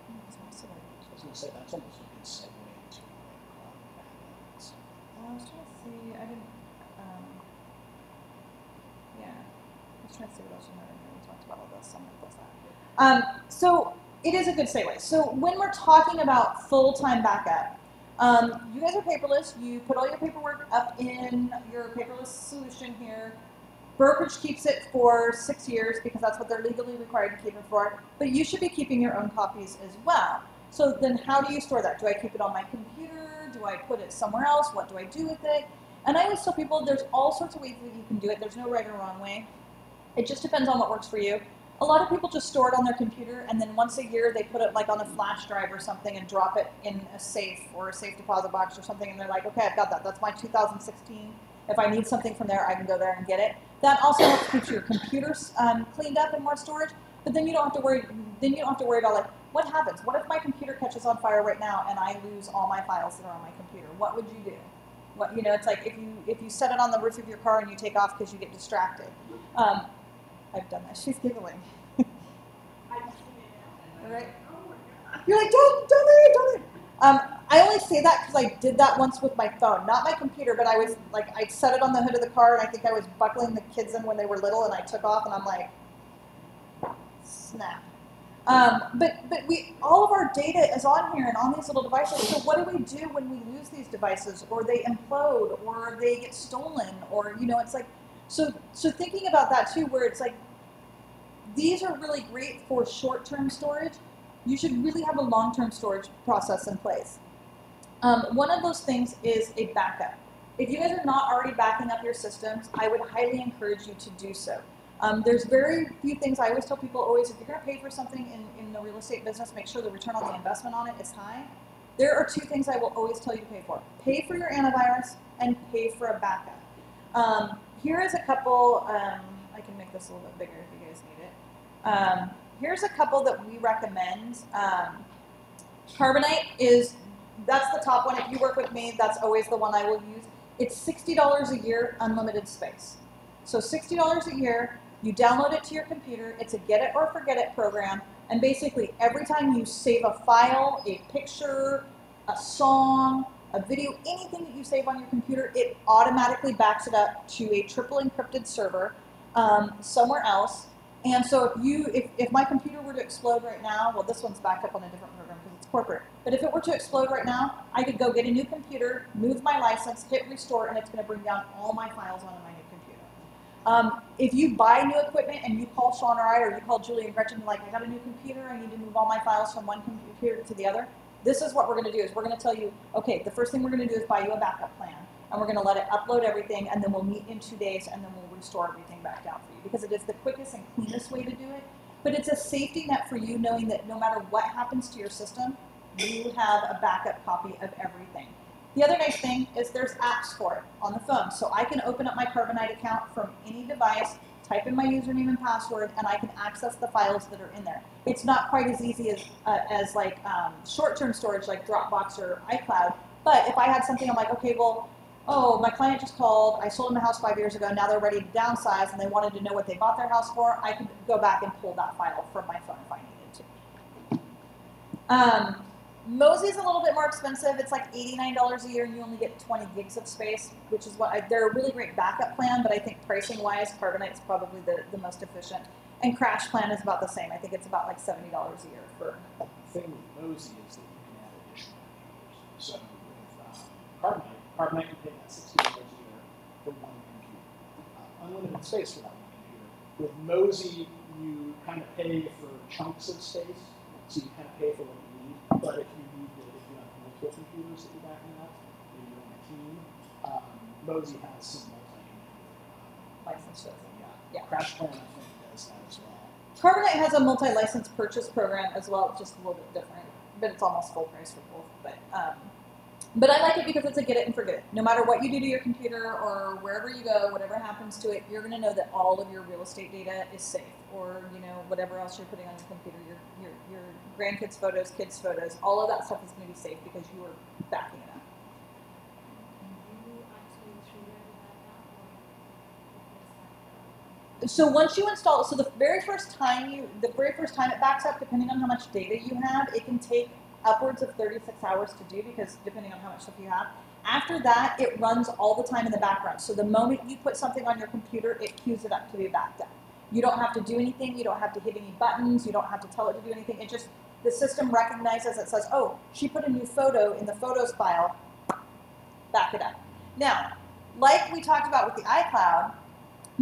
S4: I was going to say, that's almost a good segue into cloud backups.
S3: I was trying to see, I didn't, yeah, I was trying to see what else you might have known. We talked about all this, I'm going to close that. So it is a good segue. So when we're talking about full-time backup, you guys are paperless. You put all your paperwork up in your paperless solution here. Brokerage keeps it for 6 years because that's what they're legally required to keep it for. But you should be keeping your own copies as well. So then how do you store that? Do I keep it on my computer? Do I put it somewhere else? What do I do with it? And I always tell people there's all sorts of ways that you can do it. There's no right or wrong way. It just depends on what works for you. A lot of people just store it on their computer, and then once a year they put it like on a flash drive or something and drop it in a safe or a safe deposit box or something, and they're like, okay, I've got that. That's my 2016. If I need something from there, I can go there and get it. That also helps keep your computers cleaned up and more storage. But then you don't have to worry. Then you don't have to worry about like what happens. What if my computer catches on fire right now and I lose all my files that are on my computer? What would you do? What, you know, it's like if you set it on the roof of your car and you take off because you get distracted. I've done that. She's giggling. Right? You're like, don't leave. I only say that because I did that once with my phone, not my computer, but I was like, I set it on the hood of the car, and I think I was buckling the kids in when they were little, and I took off, and I'm like, snap. But all of our data is on here and on these little devices. So what do we do when we lose these devices, or they implode, or they get stolen, or you know, it's like, so thinking about that too, where it's like, these are really great for short-term storage. You should really have a long-term storage process in place. One of those things is a backup. If you guys are not already backing up your systems, I would highly encourage you to do so. There's very few things. I always tell people, always, if you're going to pay for something in the real estate business, make sure the return on the investment on it is high. There are two things I will always tell you to pay for. Pay for your antivirus and pay for a backup. Here is a couple, I can make this a little bit bigger if you guys need it. Here's a couple that we recommend. Carbonite is, that's the top one. If you work with me, that's always the one I will use. It's $60 a year, unlimited space. So $60 a year, you download it to your computer. It's a get it or forget it program. And basically every time you save a file, a picture, a song, a video, anything that you save on your computer, it automatically backs it up to a triple encrypted server somewhere else. And so if my computer were to explode right now, well, this one's backed up on a different program because it's corporate. But if it were to explode right now, I could go get a new computer, move my license, hit restore, and it's going to bring down all my files onto my new computer. If you buy new equipment and you call Sean or I, or you call Julie and Gretchen, like, I got a new computer, I need to move all my files from one computer to the other, this is what we're going to do. Is we're going to tell you, okay, the first thing we're going to do is buy you a backup plan. And we're going to let it upload everything, and then we'll meet in 2 days, and then we'll restore everything back down for you, because it is the quickest and cleanest way to do it. But it's a safety net for you, knowing that no matter what happens to your system, you have a backup copy of everything. The other nice thing is there's apps for it on the phone. So I can open up my Carbonite account from any device, type in my username and password, and I can access the files that are in there. It's not quite as easy as like short-term storage like Dropbox or iCloud, but if I had something, I'm like, okay, well, oh, my client just called, I sold them a house 5 years ago, now they're ready to downsize and they wanted to know what they bought their house for, I could go back and pull that file from my phone if I needed to. Mozy's a little bit more expensive. It's like $89 a year and you only get 20 gigs of space, which is what, they're a really great backup plan, but I think pricing-wise, Carbonite's probably the most efficient. And Crash Plan is about the same. I think it's about like $70 a year for.
S4: The thing with Mozy is that you can add additional computers. So with Carbonite you pay that $60 a year for one computer. Unlimited space for that one computer. With Mozy, you kind of pay for chunks of space, so you kind of pay for what you need. But if you need if you have multiple computers that you're backing up, or you're on a team, Mozy has some multi-computer
S3: Licenses.
S4: Yeah. Crash Plan, I think, does that as well.
S3: Carbonite has a multi-license purchase program as well, just a little bit different, but it's almost full price for both. But I like it because it's a get it and forget it. No matter what you do to your computer or wherever you go, whatever happens to it, you're going to know that all of your real estate data is safe, or you know whatever else you're putting on your computer, your grandkids' photos, kids' photos, all of that stuff is going to be safe because you are backing it up. So once you install it, so the very first time it backs up, depending on how much data you have, it can take upwards of 36 hours to do, because depending on how much stuff you have. After that, it runs all the time in the background. So the moment you put something on your computer, it queues it up to be backed up. You don't have to do anything. You don't have to hit any buttons. You don't have to tell it to do anything. It just, the system recognizes it, says, oh, she put a new photo in the photos file, back it up. Now, like we talked about with the iCloud,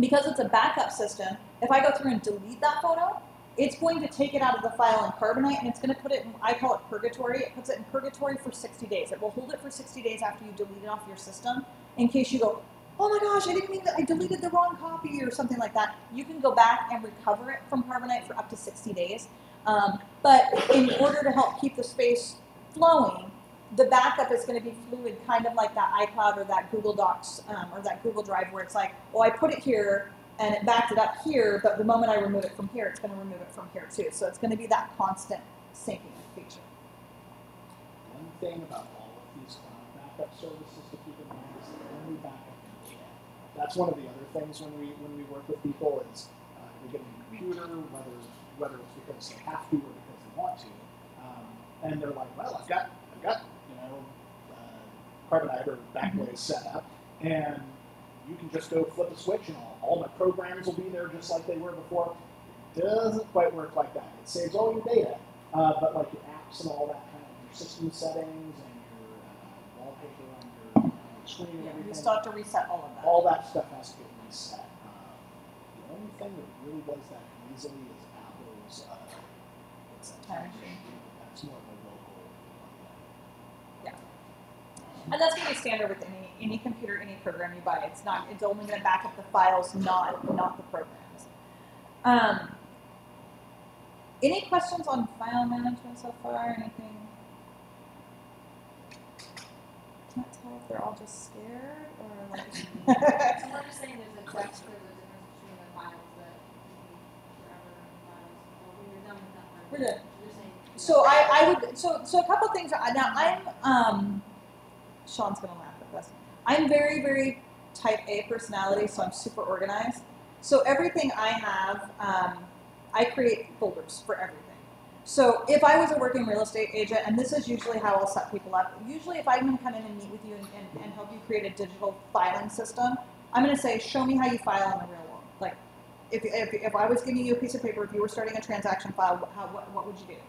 S3: because it's a backup system, if I go through and delete that photo, it's going to take it out of the file in Carbonite, and it's going to put it in, I call it purgatory. It puts it in purgatory for 60 days. It will hold it for 60 days after you delete it off your system, in case you go, oh my gosh, I didn't mean that, I deleted the wrong copy or something like that. You can go back and recover it from Carbonite for up to 60 days. But in order to help keep the space flowing, the backup is going to be fluid, kind of like that iCloud or that Google Docs or that Google Drive, where it's like, oh, I put it here, and it backed it up here, but the moment I remove it from here, it's going to remove it from here too. So it's going to be that constant syncing feature.
S4: One thing about all of these cloud backup services to keep in mind is that only backup in data. That's one of the other things when we work with people is we get a new computer, whether it's because they have to or because they want to, and they're like, well, I've got Carbonite or Backblaze set up, and you can just go flip a switch and all my programs will be there just like they were before. It doesn't quite work like that. It saves all your data, but like your apps and all that kind of your system settings and your wallpaper on your screen and everything.
S3: You still have to reset all of that.
S4: All that stuff has to get reset. The only thing that really does that easily is Apple's what's that?
S3: Time machine.
S4: That's more of a local.
S3: Yeah. And that's going to be standard with any computer, any program you buy. It's only going to back up the files, not the programs. Any questions on file management so far? Anything? Can't tell if they're all just scared or like.
S5: So we're just saying there's a difference between the files that you keep forever files, or when you're done with that part.
S3: We're good.
S5: You're saying.
S3: So I would so a couple things. Now I'm Sean's gonna laugh at this. I'm very, very type A personality, so I'm super organized. So everything I have, I create folders for everything. So if I was a working real estate agent, and this is usually how I'll set people up, usually if I'm gonna come in and meet with you and help you create a digital filing system, I'm gonna say, show me how you file in the real world. Like, if I was giving you a piece of paper, if you were starting a transaction file, what would you do?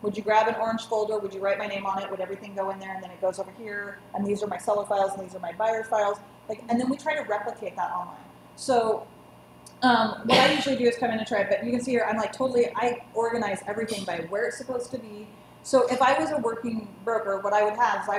S3: Would you grab an orange folder? Would you write my name on it? Would everything go in there? And then it goes over here, and these are my seller files, and these are my buyer files. Like, and then we try to replicate that online. So what I usually do is come in and try it, but you can see here, I'm like I organize everything by where it's supposed to be. So if I was a working broker, what I would have is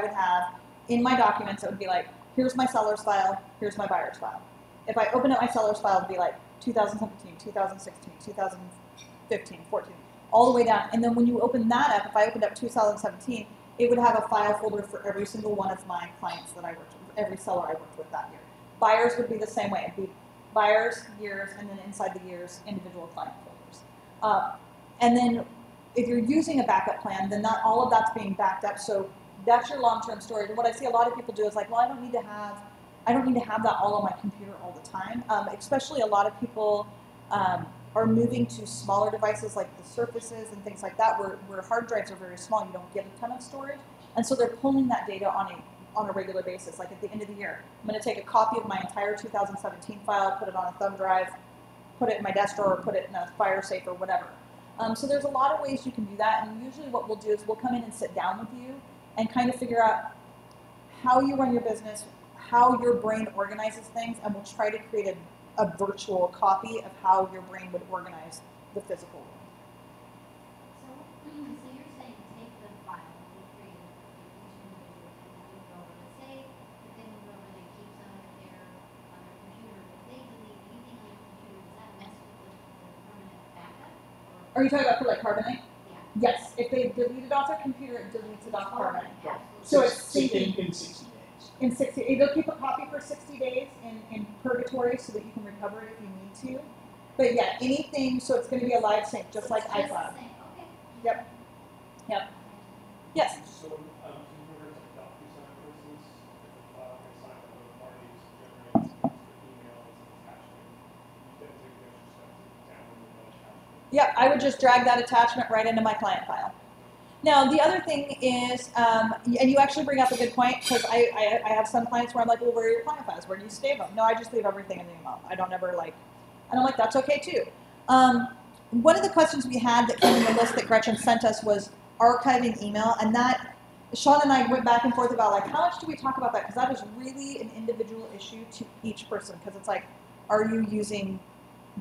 S3: in my documents, it would be like, here's my seller's file, here's my buyer's file. If I open up my seller's file, it would be like 2017, 2016, 2015, 14. All the way down, and then when you open that up, if I opened up 2017, it would have a file folder for every single one of my clients that I worked with, every seller I worked with that year. Buyers would be the same way. It'd be buyers, years, and then inside the years, individual client folders. And then if you're using a backup plan, then not all of that's being backed up, so that's your long-term storage. And what I see a lot of people do is like, well, I don't need to have that all on my computer all the time. Especially a lot of people are moving to smaller devices like the Surfaces and things like that, where hard drives are very small. You don't get a ton of storage, and so they're pulling that data on a regular basis. Like at the end of the year, I'm going to take a copy of my entire 2017 file, put it on a thumb drive, put it in my desk drawer, or put it in a fire safe or whatever. So there's a lot of ways you can do that, and usually what we'll do is we'll come in and sit down with you and kind of figure out how you run your business, how your brain organizes things, and we'll try to create a virtual copy of how your brain would organize the physical world.
S2: So you're saying take the file that you created for each individual and move it over. But say if they move over, they keep some of it there on their computer. If they delete anything on their computer, does that mess with the permanent backup?
S3: Are you talking about for like Carbonite?
S2: Yeah.
S3: Yes. If they delete it off their computer, it deletes it off Carbonite.
S2: Yeah.
S3: So it's syncing.
S4: In 60 days.
S3: In 60, it'll keep a copy for 60 days in purgatory so that you can recover it if you need to. But yeah, anything, so it's going to be a live sync, just like
S2: It's just the
S3: iCloud.
S2: same. Okay.
S3: Yep. Yep. Yes.
S6: So, can you convert to DocuSign, for instance, if a file gets signed by both parties, generates emails and attachment, you then take the extra step to download that attachment?
S3: Yep, I would just drag that attachment right into my client file. Now, the other thing is, and you actually bring up a good point, because I have some clients where I'm like, well, where are your client files? Where do you save them? No, I just leave everything in the email. I don't ever and I'm like, that's okay too. One of the questions we had that came in the list that Gretchen sent us was archiving email, and that, Sean and I went back and forth about like, how much do we talk about that? Because that is really an individual issue to each person, because it's like, are you using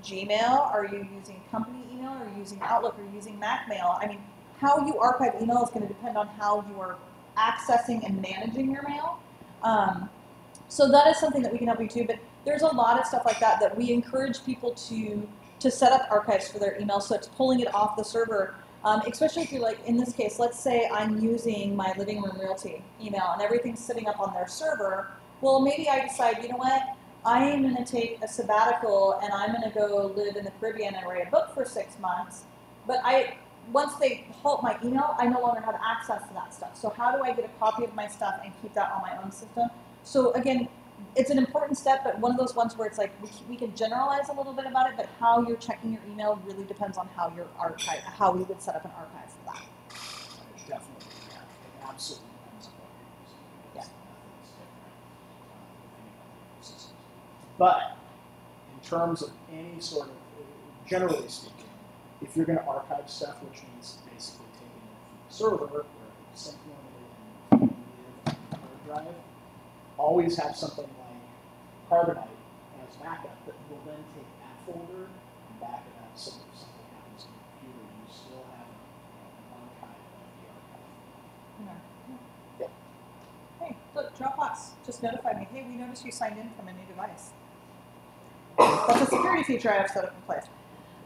S3: Gmail? Are you using company email? Are you using Outlook? Are you using Mac Mail? I mean, how you archive email is going to depend on how you are accessing and managing your mail. So that is something that we can help you too, but there's a lot of stuff like that we encourage people to set up archives for their email, so it's pulling it off the server, especially if you're like, in this case, let's say I'm using my Living Room Realty email and everything's sitting up on their server. Well, maybe I decide, you know what, I am going to take a sabbatical and I'm going to go live in the Caribbean and write a book for 6 months. But once they halt my email, I no longer have access to that stuff. So how do I get a copy of my stuff and keep that on my own system? So again, it's an important step, but one of those ones where it's like we can generalize a little bit about it, but how you're checking your email really depends on how your archive, how we would set up an archive for that.
S4: Definitely, yeah. It absolutely depends on what you're using.
S3: Yeah.
S4: Nothing's different any other systems. But in terms of any sort of, generally speaking, if you're going to archive stuff, which means basically taking it from the server where it's syncing it and live on the hard drive, always have something like Carbonite as backup that will then take that folder and back it up so that if something happens on the computer, you still have an archive of the archive. Yeah.
S3: Hey, look, Dropbox just notified me. Hey, we noticed you signed in from a new device. That's a security feature I have set up in place.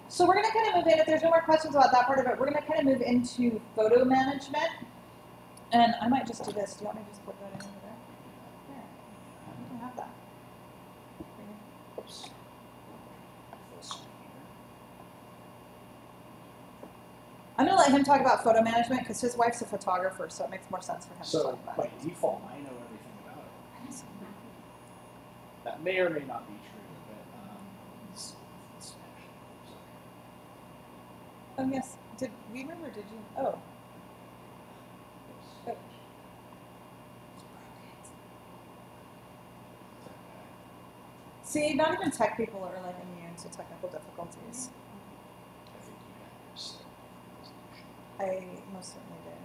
S3: So we're going to kind of move in, if there's no more questions about that part of it, we're going to kind of move into photo management. And I might just do this. Do you want me to just put that in over there? There. We can have that.
S4: Oops.
S3: I'm going to let him talk about photo management because his wife's a photographer, so it makes more sense for him to
S4: So
S3: talk about
S4: by
S3: it.
S4: default, I know everything about it. That may or may not be true, but it's actually
S3: Oh, yes. Did we remember? Did you? Oh. Oh. See, not even tech people are like immune to technical difficulties.
S4: I think you have your set resolution.
S3: I most certainly did.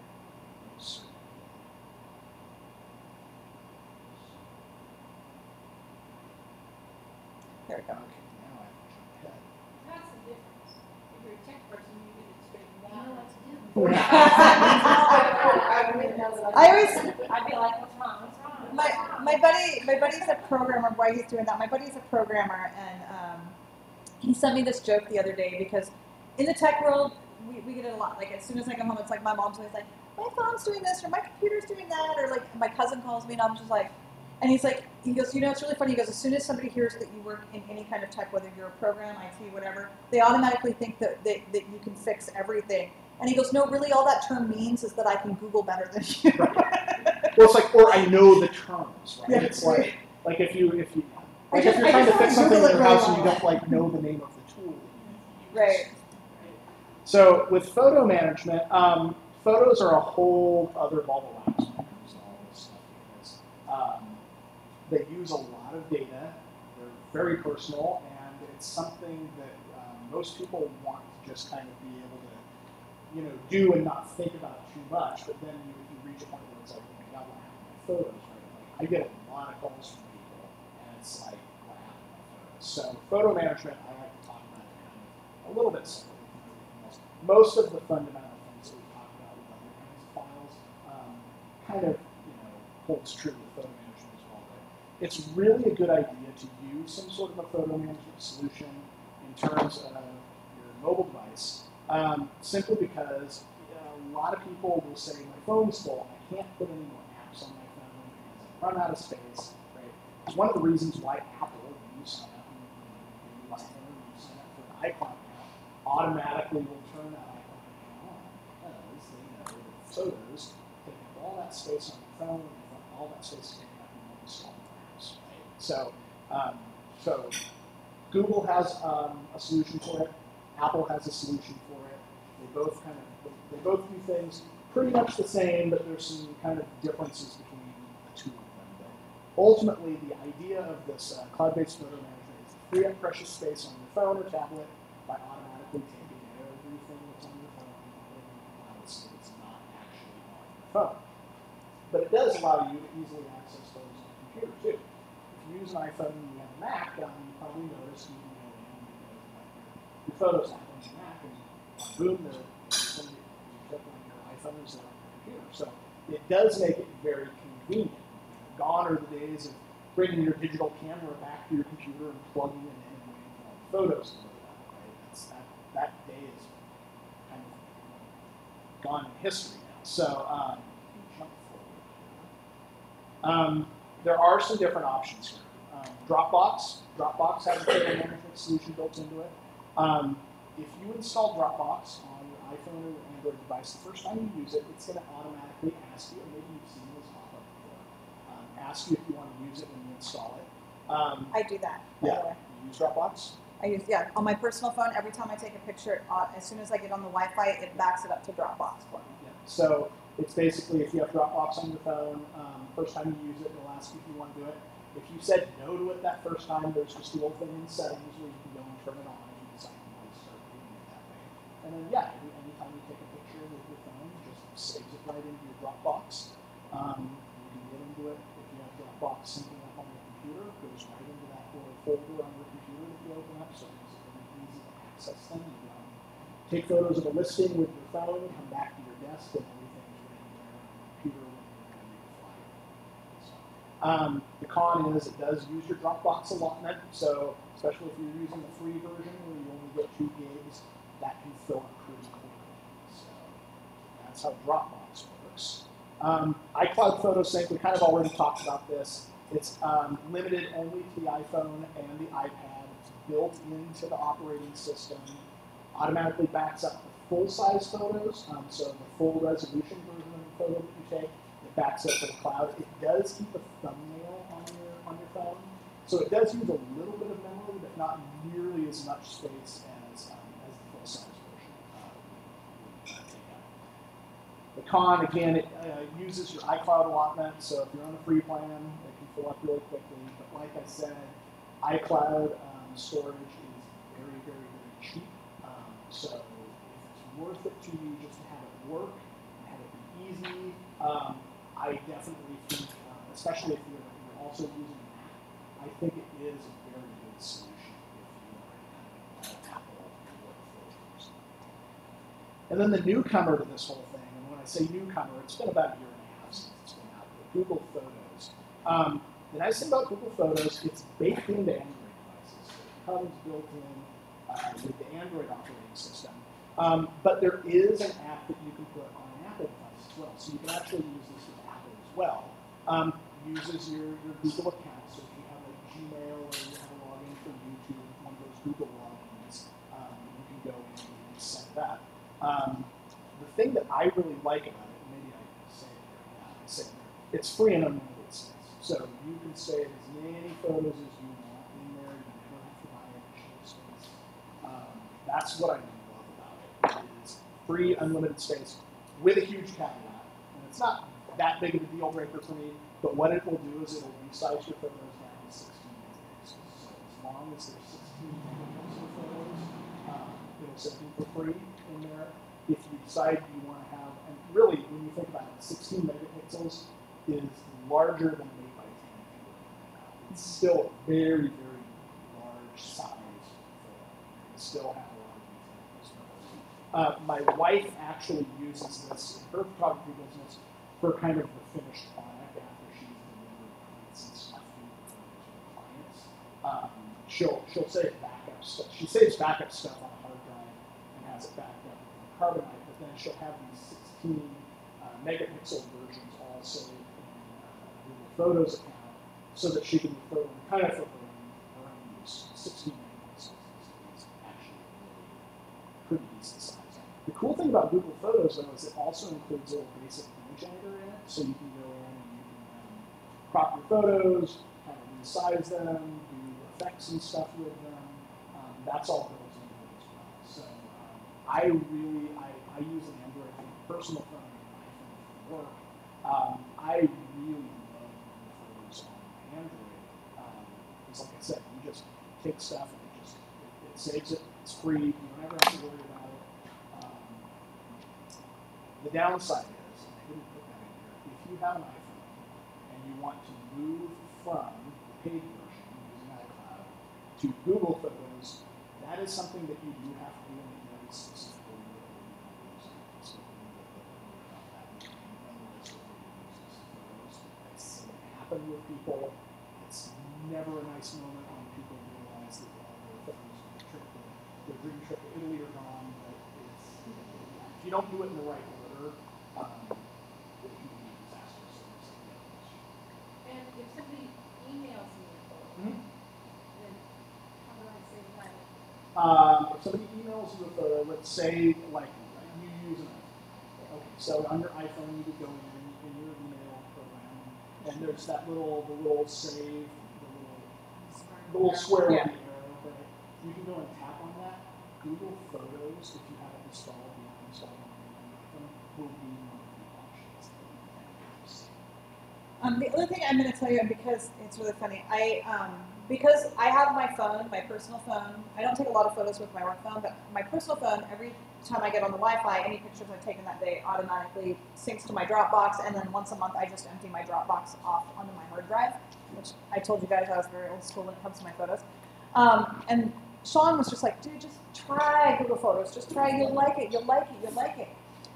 S3: There we go.
S4: Okay, now I have to jump ahead.
S5: That's the difference. If you're a tech person, you get it straightened
S2: You know
S5: out.
S2: what to do.
S3: I always,
S5: I'd be like, what's wrong? What's wrong?
S3: my buddy's a programmer. Why he's doing that? My buddy's a programmer, and he sent me this joke the other day because in the tech world we get it a lot. Like as soon as I come home, it's like my mom's always like, my phone's doing this or my computer's doing that, or like my cousin calls me and I'm just like, and he's like, he goes, you know, it's really funny. He goes, as soon as somebody hears that you work in any kind of tech, whether you're a program, IT, whatever, they automatically think that you can fix everything. And he goes, no, really, all that term means is that I can Google better than you.
S4: Right. Well, it's like, or I know the terms, right?
S3: Yeah,
S4: it's like if you're
S3: I
S4: trying
S3: just
S4: to
S3: wanna
S4: fix something
S3: Google
S4: in
S3: it
S4: your
S3: really
S4: house and you
S3: well.
S4: don't like know the name of the tool that you use.
S3: Right.
S4: So with photo management, photos are a whole other ball of wax when it comes to all this stuff because they use a lot of data. They're very personal, and it's something that most people want to just kind of be able to, do and not think about too much. But then if you reach a point where it's like, oh my God, what happened to my photos? Right? Like I get a lot of calls from people, and it's like, what happened to my photos? So photo management, I like to talk about kind of a little bit separately from everything else. Most of the fundamental things that we talk about with other kinds of files kind of, holds true with photo management as well. But it's really a good idea to use some sort of a photo management solution in terms of your mobile device, simply because a lot of people will say, my phone's full, I can't put any more apps on my phone because I run out of space, right? It's one of the reasons why Apple, when you sign up, and you iPhone, you sign up for an iCloud account, automatically will turn that iCloud account on because they know that photos take up all that space on your phone, and all that space is taken up in one installed apps, right? So Google has a solution for it. Apple has a solution for it. They both do things pretty much the same, but there's some kind of differences between the two of them. But ultimately, the idea of this cloud-based photo management is to free up precious space on your phone or tablet by automatically taking everything that's on your phone and putting it in the cloud so that it's not actually on your phone. But it does allow you to easily access photos on your computer too. If you use an iPhone and you have a Mac, you probably noticed you can go in and your photos app on your Mac, and boom, you click on your iPhone and they're on your computer. So it does make it very convenient. Gone are the days of bringing your digital camera back to your computer and plugging it in and waiting for all the photos to load up. Right? That day is kind of gone in history now. So jump forward here. There are some different options here. Dropbox has a photo management solution built into it. If you install Dropbox on your iPhone or Android device, the first time you use it, it's going to automatically ask you, and maybe you've seen this pop up before, ask you if you want to use it when you install it.
S3: I do that, by the way.
S4: You use Dropbox?
S3: I use, on my personal phone, every time I take a picture, as soon as I get on the Wi-Fi, it backs it up to Dropbox for me.
S4: Yeah. So it's basically if you have Dropbox on your phone, first time you use it, it'll ask you if you want to do it. If you said no to it that first time, there's just a little thing in settings where you can go and turn it on if you decide you want to start doing it that way. And then, anytime you take a picture with your phone, it just saves it right into your Dropbox. You can get into it if you have Dropbox syncing up on your computer. It goes right into that little folder on your computer that you open up, so it's very easy to access them. You take photos of a listing with your phone, come back to your desk, and everything's right there on your computer when you're ready to fly. The con is it does use your Dropbox allotment, so especially if you're using the free version where you only get 2 gigs, that can fill up pretty quickly. So that's how Dropbox works. iCloud Photo Sync, we kind of already talked about this. It's limited only to the iPhone and the iPad. It's built into the operating system. Automatically backs up the full-size photos, so the full resolution version of the photo that you take. It backs up to the cloud. It does keep a thumbnail on your phone, so it does use a little bit of memory, but not nearly as much space as the full-size version would take up. The con, again, it uses your iCloud allotment, so if you're on a free plan, it can fill up really quickly. But like I said, iCloud storage is very, very, very cheap. So if it's worth it to you just to have it work and have it be easy, I definitely think, especially if you're also using Mac, I think it is a very good solution if you are kind of Apple workflow person. And then the newcomer to this whole thing, and when I say newcomer, it's been about a year and a half since it's been out, but Google Photos. The nice thing about Google Photos, it's baked into Android devices. So it comes built in with the Android operating system. But there is an app that you can put on an Apple device as well. So you can actually use this with Apple as well. Uses your Google account. So if you have a Gmail or you have a login for YouTube, one of those Google logins, you can go in and set that. The thing that I really like about it, and maybe I say it there, I say it there, it's free and unlimited space. So you can save as many photos as you want in there. You never have to buy additional space. That's what I really love about it. It is free, unlimited space with a huge caveat. And it's not that big of a deal breaker for me, but what it will do is it will resize your photos down to 16 megapixels. So as long as there's 16 megapixel photos, it'll save you for free in there. If you decide you want to have, and really when you think about it, 16 megapixels is larger than an 8x10 camera. It's still a very, very large size photo. You can still have a lot of detail in those photos. My wife actually uses this in her photography business for kind of the finished product after she's delivered prints and stuff to her clients. She'll save backup stuff. She saves backup stuff on a hard drive and has it backed up in Carbonite, but then she'll have these 16 megapixel versions all saved in Google Photos account so that she can refer them kind of for her own use. 16 megapixels is actually really pretty decent size. The cool thing about Google Photos, though, is it also includes a little basic image editor in it, so you can go in and you can crop your photos, kind of resize them, do effects and stuff with them. That's all built into it as well. So I use an Android for my personal phone and an iPhone for work. I really love Google Photos on Android. Because like I said, you just take stuff and it saves it. It's free. You don't ever have to worry about it. The downside is, and I didn't put that in here, if you have an iPhone and you want to move from the paid version using iCloud to Google Photos, that is something that you do have to do in the very specifically with the using. So we will put a note about that in the list of uses photos. I've seen it happen with people. It's never a nice moment when people realize that all their photos of their dream trip to Italy are gone, but if you don't do it in the right order, it can be disastrous.
S5: And if somebody emails me a photo,
S4: Mhm.
S5: Then how do I save the file?
S4: If somebody emails you a photo, let's say like you use an iPhone. Okay, so on your iPhone you would go in your email program, and there's that the little save, the little square with
S3: Yeah.
S4: the arrow, right? You can go and tap on that. Google Photos, if you have it installed, on your iPhone, will be one of the options.
S3: The other thing I'm going to tell you, because it's really funny, because I have my phone, my personal phone. I don't take a lot of photos with my work phone, but my personal phone, every time I get on the Wi-Fi, any pictures I've taken that day automatically syncs to my Dropbox, and then once a month I just empty my Dropbox off onto my hard drive, which I told you guys I was very old school when it comes to my photos. And Sean was just like, dude, just try Google Photos, just try, you'll like it, you'll like it, you'll like it.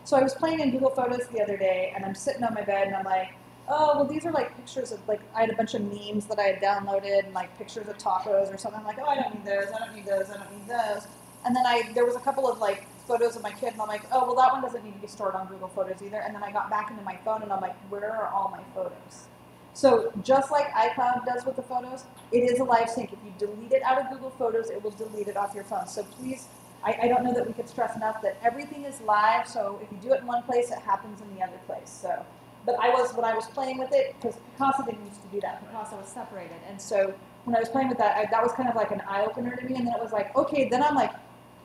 S3: So I was playing in Google Photos the other day, and I'm sitting on my bed, and I'm like, oh, well, these are like pictures of, like, I had a bunch of memes that I had downloaded, and like pictures of tacos or something. I'm like, oh, I don't need those, I don't need those, I don't need those. And then there was a couple of like photos of my kid, and I'm like, oh, well, that one doesn't need to be stored on Google Photos either. And then I got back into my phone, and I'm like, where are all my photos? So just like iCloud does with the photos, it is a live sync. If you delete it out of Google Photos, it will delete it off your phone. So please, I don't know that we could stress enough that everything is live. So if you do it in one place, it happens in the other place. So. But when I was playing with it, because Picasa didn't used to do that. Picasa was separated. And so when I was playing with that, that was kind of like an eye-opener to me. And then it was like, okay, then I'm like,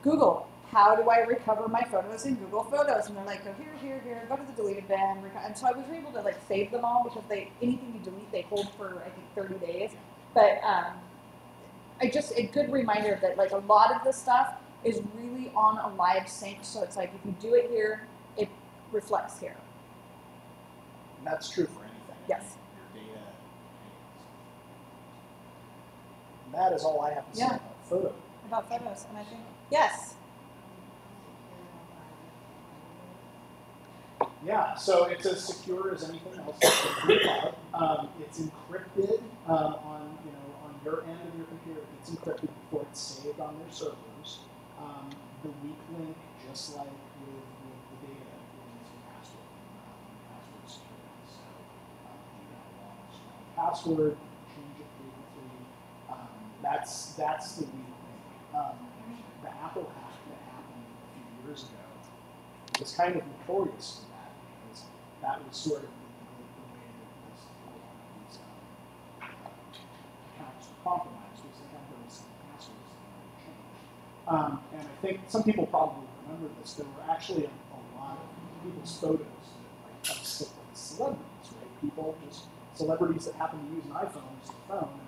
S3: Google, how do I recover my photos in Google Photos? And they're like, go here, go to the deleted bin. And so I was able to like save them all because anything you delete, they hold for, I think, 30 days. But a good reminder that like a lot of this stuff is really on a live sync. So it's like, if you do it here, it reflects here.
S4: And that's true for anything.
S3: Yes.
S4: Your data. And that is all I have to say about photo.
S3: About photos, and I think, yes.
S4: Yeah, so it's as secure as anything else that's in the cloud. It's encrypted on your end of your computer. It's encrypted before it's saved on their servers. The weak link, just like with the data, is your password. Password security. So you have a long, strong password. Change it frequently. That's the weak link. The Apple hack that happened a few years ago was kind of notorious for that, because that was sort of the way that a lot of these accounts were compromised, was they had those passwords that they would change. And I think some people probably remember this. There were actually a lot of people's photos that like stick with celebrities, right? Celebrities that happen to use an iPhone as their phone,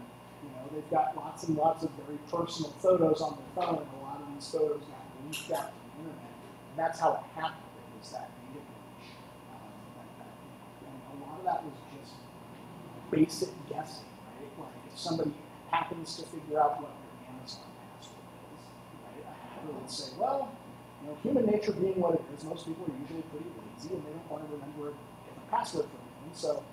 S4: and they've got lots and lots of very personal photos on their phone, and a lot of these photos got leaked out to the internet. And that's how it happened. It was that data breach. And a lot of that was just basic guessing, right? Like if somebody happens to figure out what your Amazon password is, right? A hacker would say, well, human nature being what it is, most people are usually pretty lazy and they don't want to remember a different password for everything. So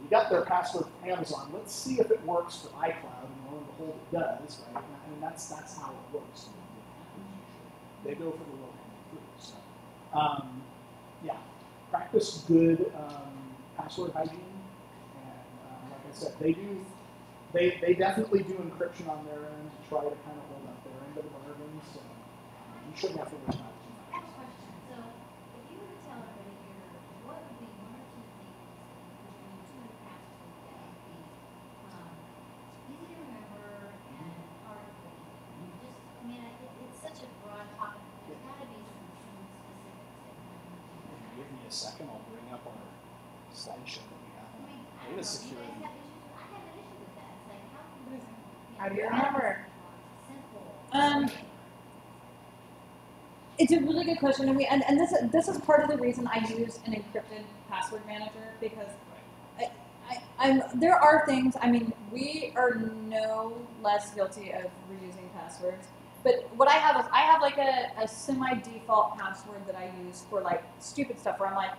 S4: we got their password from Amazon. Let's see if it works for iCloud, and lo and behold, it does, right? And that's how it works. They go for the low-hanging fruit. So, yeah, practice good password hygiene, and like I said, they definitely do encryption on their end to try to kind of hold up their end of the bargain. So you shouldn't have to worry about it too much.
S2: Question. So, if you were to tell everybody here, what would be one or two things between two and password that would be easy to remember and hard to forget? It's such a broad topic. There's got to be some specifics that you
S4: If you give me a second, I'll bring up our slideshow that we have on
S2: I
S4: data
S2: don't know, do you
S4: security.
S2: guys have issues? I have an issue with that. It's like, how can you
S3: How do you remember?
S2: Simple.
S3: It's a really good question, and this is part of the reason I use an encrypted password manager, because there are things. I mean, we are no less guilty of reusing passwords. But what I have is I have like a semi-default password that I use for like stupid stuff where I'm like,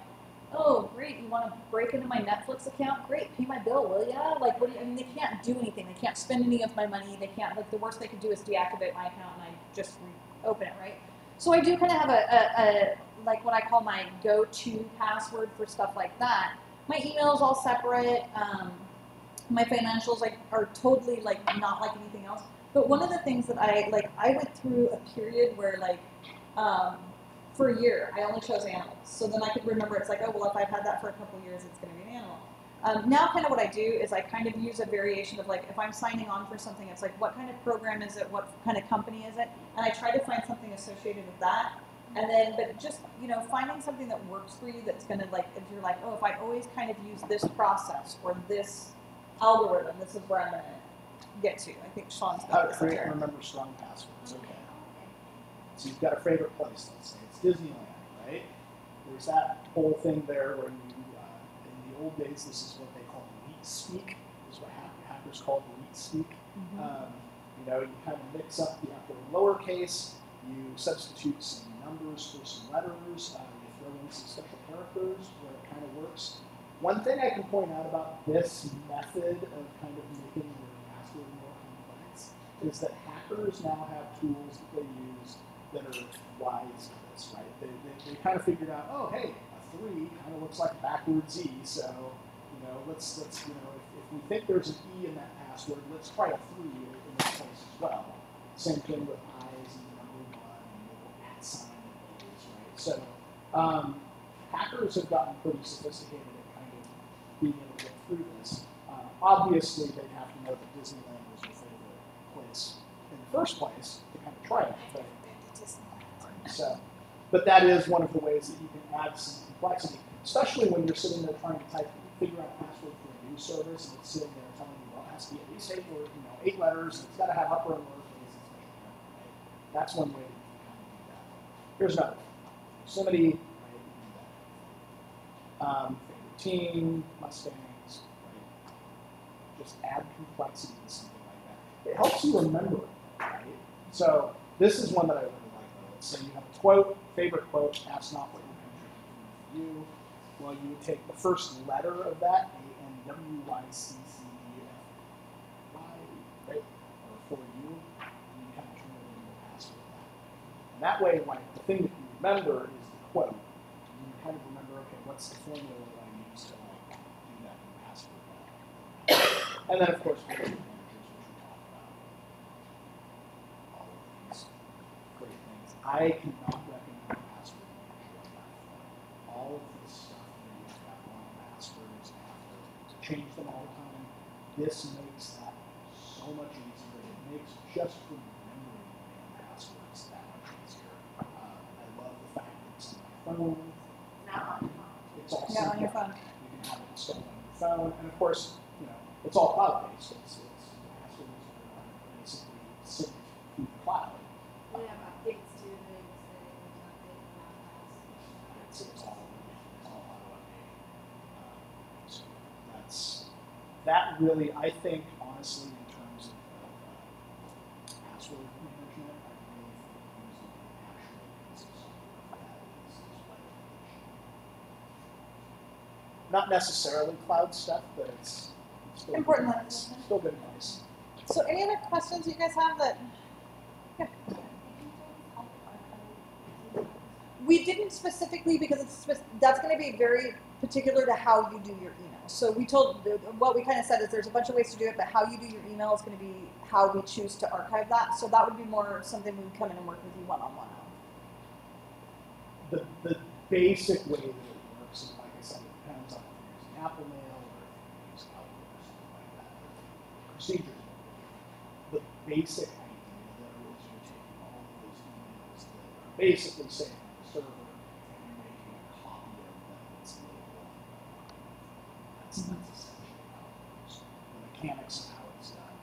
S3: oh great, you want to break into my Netflix account? Great, pay my bill, will ya? Like, they can't do anything. They can't spend any of my money. They can't. Like, the worst they could do is deactivate my account and I just open it, right? So I do kind of have a like what I call my go-to password for stuff like that. My email is all separate. My financials are totally not like anything else. But one of the things that I went through a period where for a year I only chose animals. So then I could remember it's like, oh well, if I've had that for a couple of years, it's going to be an animal. Now kind of what I do is I kind of use a variation of if I'm signing on for something, it's like what kind of program is it, what kind of company is it, and I try to find something associated with that. And then, but just, finding something that works for you that's going to if you're like, oh, if I always kind of use this process or this algorithm, this is where I'm going to get to. I think Sean's
S4: How
S3: got
S4: to
S3: this
S4: create
S3: here.
S4: and remember strong passwords. Okay. So you've got a favorite place. Let's say it's Disneyland, right? There's that whole thing there where you, in the old days, this is what they call leet speak. This is what hackers call leet speak. You kind of mix up the upper and lowercase. You substitute some numbers for some letters. You throw in some special characters where it kind of works. One thing I can point out about this method of kind of making your password more complex is that hackers now have tools that they use that are wise to this, right? They kind of figured out, oh, hey, a 3 kind of looks like a backwards E, so let's if we think there's an E in that password, let's try a 3 in this place as well. Same thing with I's and the number 1 and the little @ sign and A's, right? So hackers have gotten pretty sophisticated at kind of being able to get through this. Obviously, they'd have to know that Disneyland was your favorite place in the first place to kind of try it. But that is one of the ways that you can add some complexity, especially when you're sitting there trying to figure out a password for a news service, and it's sitting there telling you, well, it has to be at least 8 letters, and it's got to have upper and lowercase, and special character, right? That's one way to kind of do that. Here's another one. Yosemite, right? You can do that. Favorite team, Mustangs, right? Just add complexity to something like that. It helps you remember it, right? So this is one that I really like, though. Let's say you have a quote, favorite quote, ask not what your country can do for you. Well, you would take the first letter of that, ANWYCCDFY, right? Or for you, and you kind of turn it into a password of that. And that way, the thing that you remember is the quote. And you kind of remember, okay, what's the formula that I use to do that in password? And then, of course, password managers, which we talked about. All of these great things. I cannot recommend a password manager enough. All of this stuff where you've got wrong passwords and have to change them all the time. This makes that so much easier. It makes just remembering your passwords that much easier. I love the fact that it's on my phone. It's all
S3: Yeah, on your phone.
S4: You can have it installed on your phone, and of course, it's all cloud-based. It's passwords are basically synced through the cloud.
S5: We have updates to the
S4: It's all auto-updating. So that really, I think, honestly, in terms of password management, I really think using an actual piece of software for that is not necessarily cloud stuff, but it's still
S3: Important
S4: good
S3: that
S4: advice.
S3: it's-
S4: Still good advice.
S3: So any other questions you guys have that? Yeah. We didn't specifically because that's going to be very particular to how you do your email. So what we kind of said is there's a bunch of ways to do it, but how you do your email is going to be how we choose to archive that. So that would be more something we would come in and work with you one-on-one on.
S4: The basic way that it works is, like I said, it depends on if you're using Apple Mail or if you're using Outlook or something like that. The procedures. The basic idea, though, is you're taking all of those emails that are basically saved on the server and you're making a copy of them that's labeled. That's essentially how it works. The mechanics of how it's done.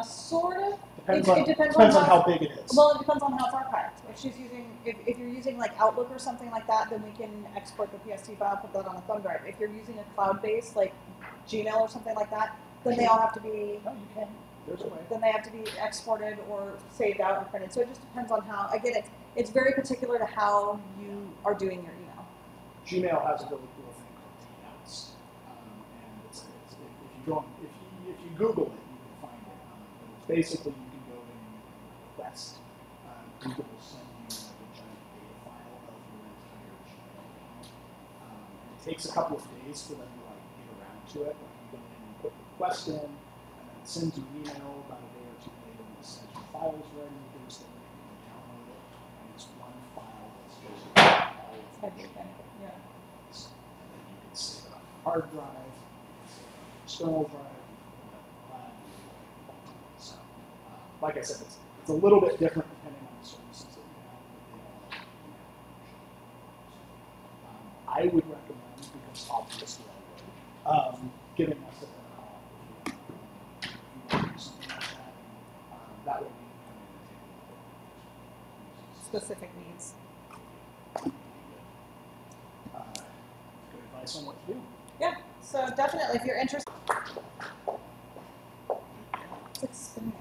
S3: Sort of.
S4: Depends
S3: It depends
S4: on
S3: on
S4: how big it is.
S3: Well, it depends on how it's archived. If you're using like Outlook or something like that, then we can export the PST file, put that on a thumb drive. If you're using a cloud-based like Gmail or something like that, then they all have to be.
S4: No, you can. There's a way.
S3: Then they have to be exported or saved out and printed. So it just depends on how. Again, it's very particular to how you are doing your email.
S4: Gmail has a really cool thing called Hangouts, and if you Google it, you can find it. But it's basically you can go in and you can request. Google will send you like a giant data file of your entire Gmail takes a couple of days for them to like get around to it. Like you go in and put the request in, and then it sends you an email about a day or two later that says your file is ready. Here's the link, you can download it, and it's one file that's just all of
S3: Everything. Yeah.
S4: files. And then you can save it on your hard drive, you can save it on your external drive, you can put it on the cloud. So, like I said, it's a little bit different depending on the services that you have, but they all have I would recommend, because obviously I would, giving us a call if you want to do something like that. That way we can come in and take a look at
S3: Specific needs.
S4: good advice on what to do.
S3: Yeah. So definitely, if you're interested. It's spinning.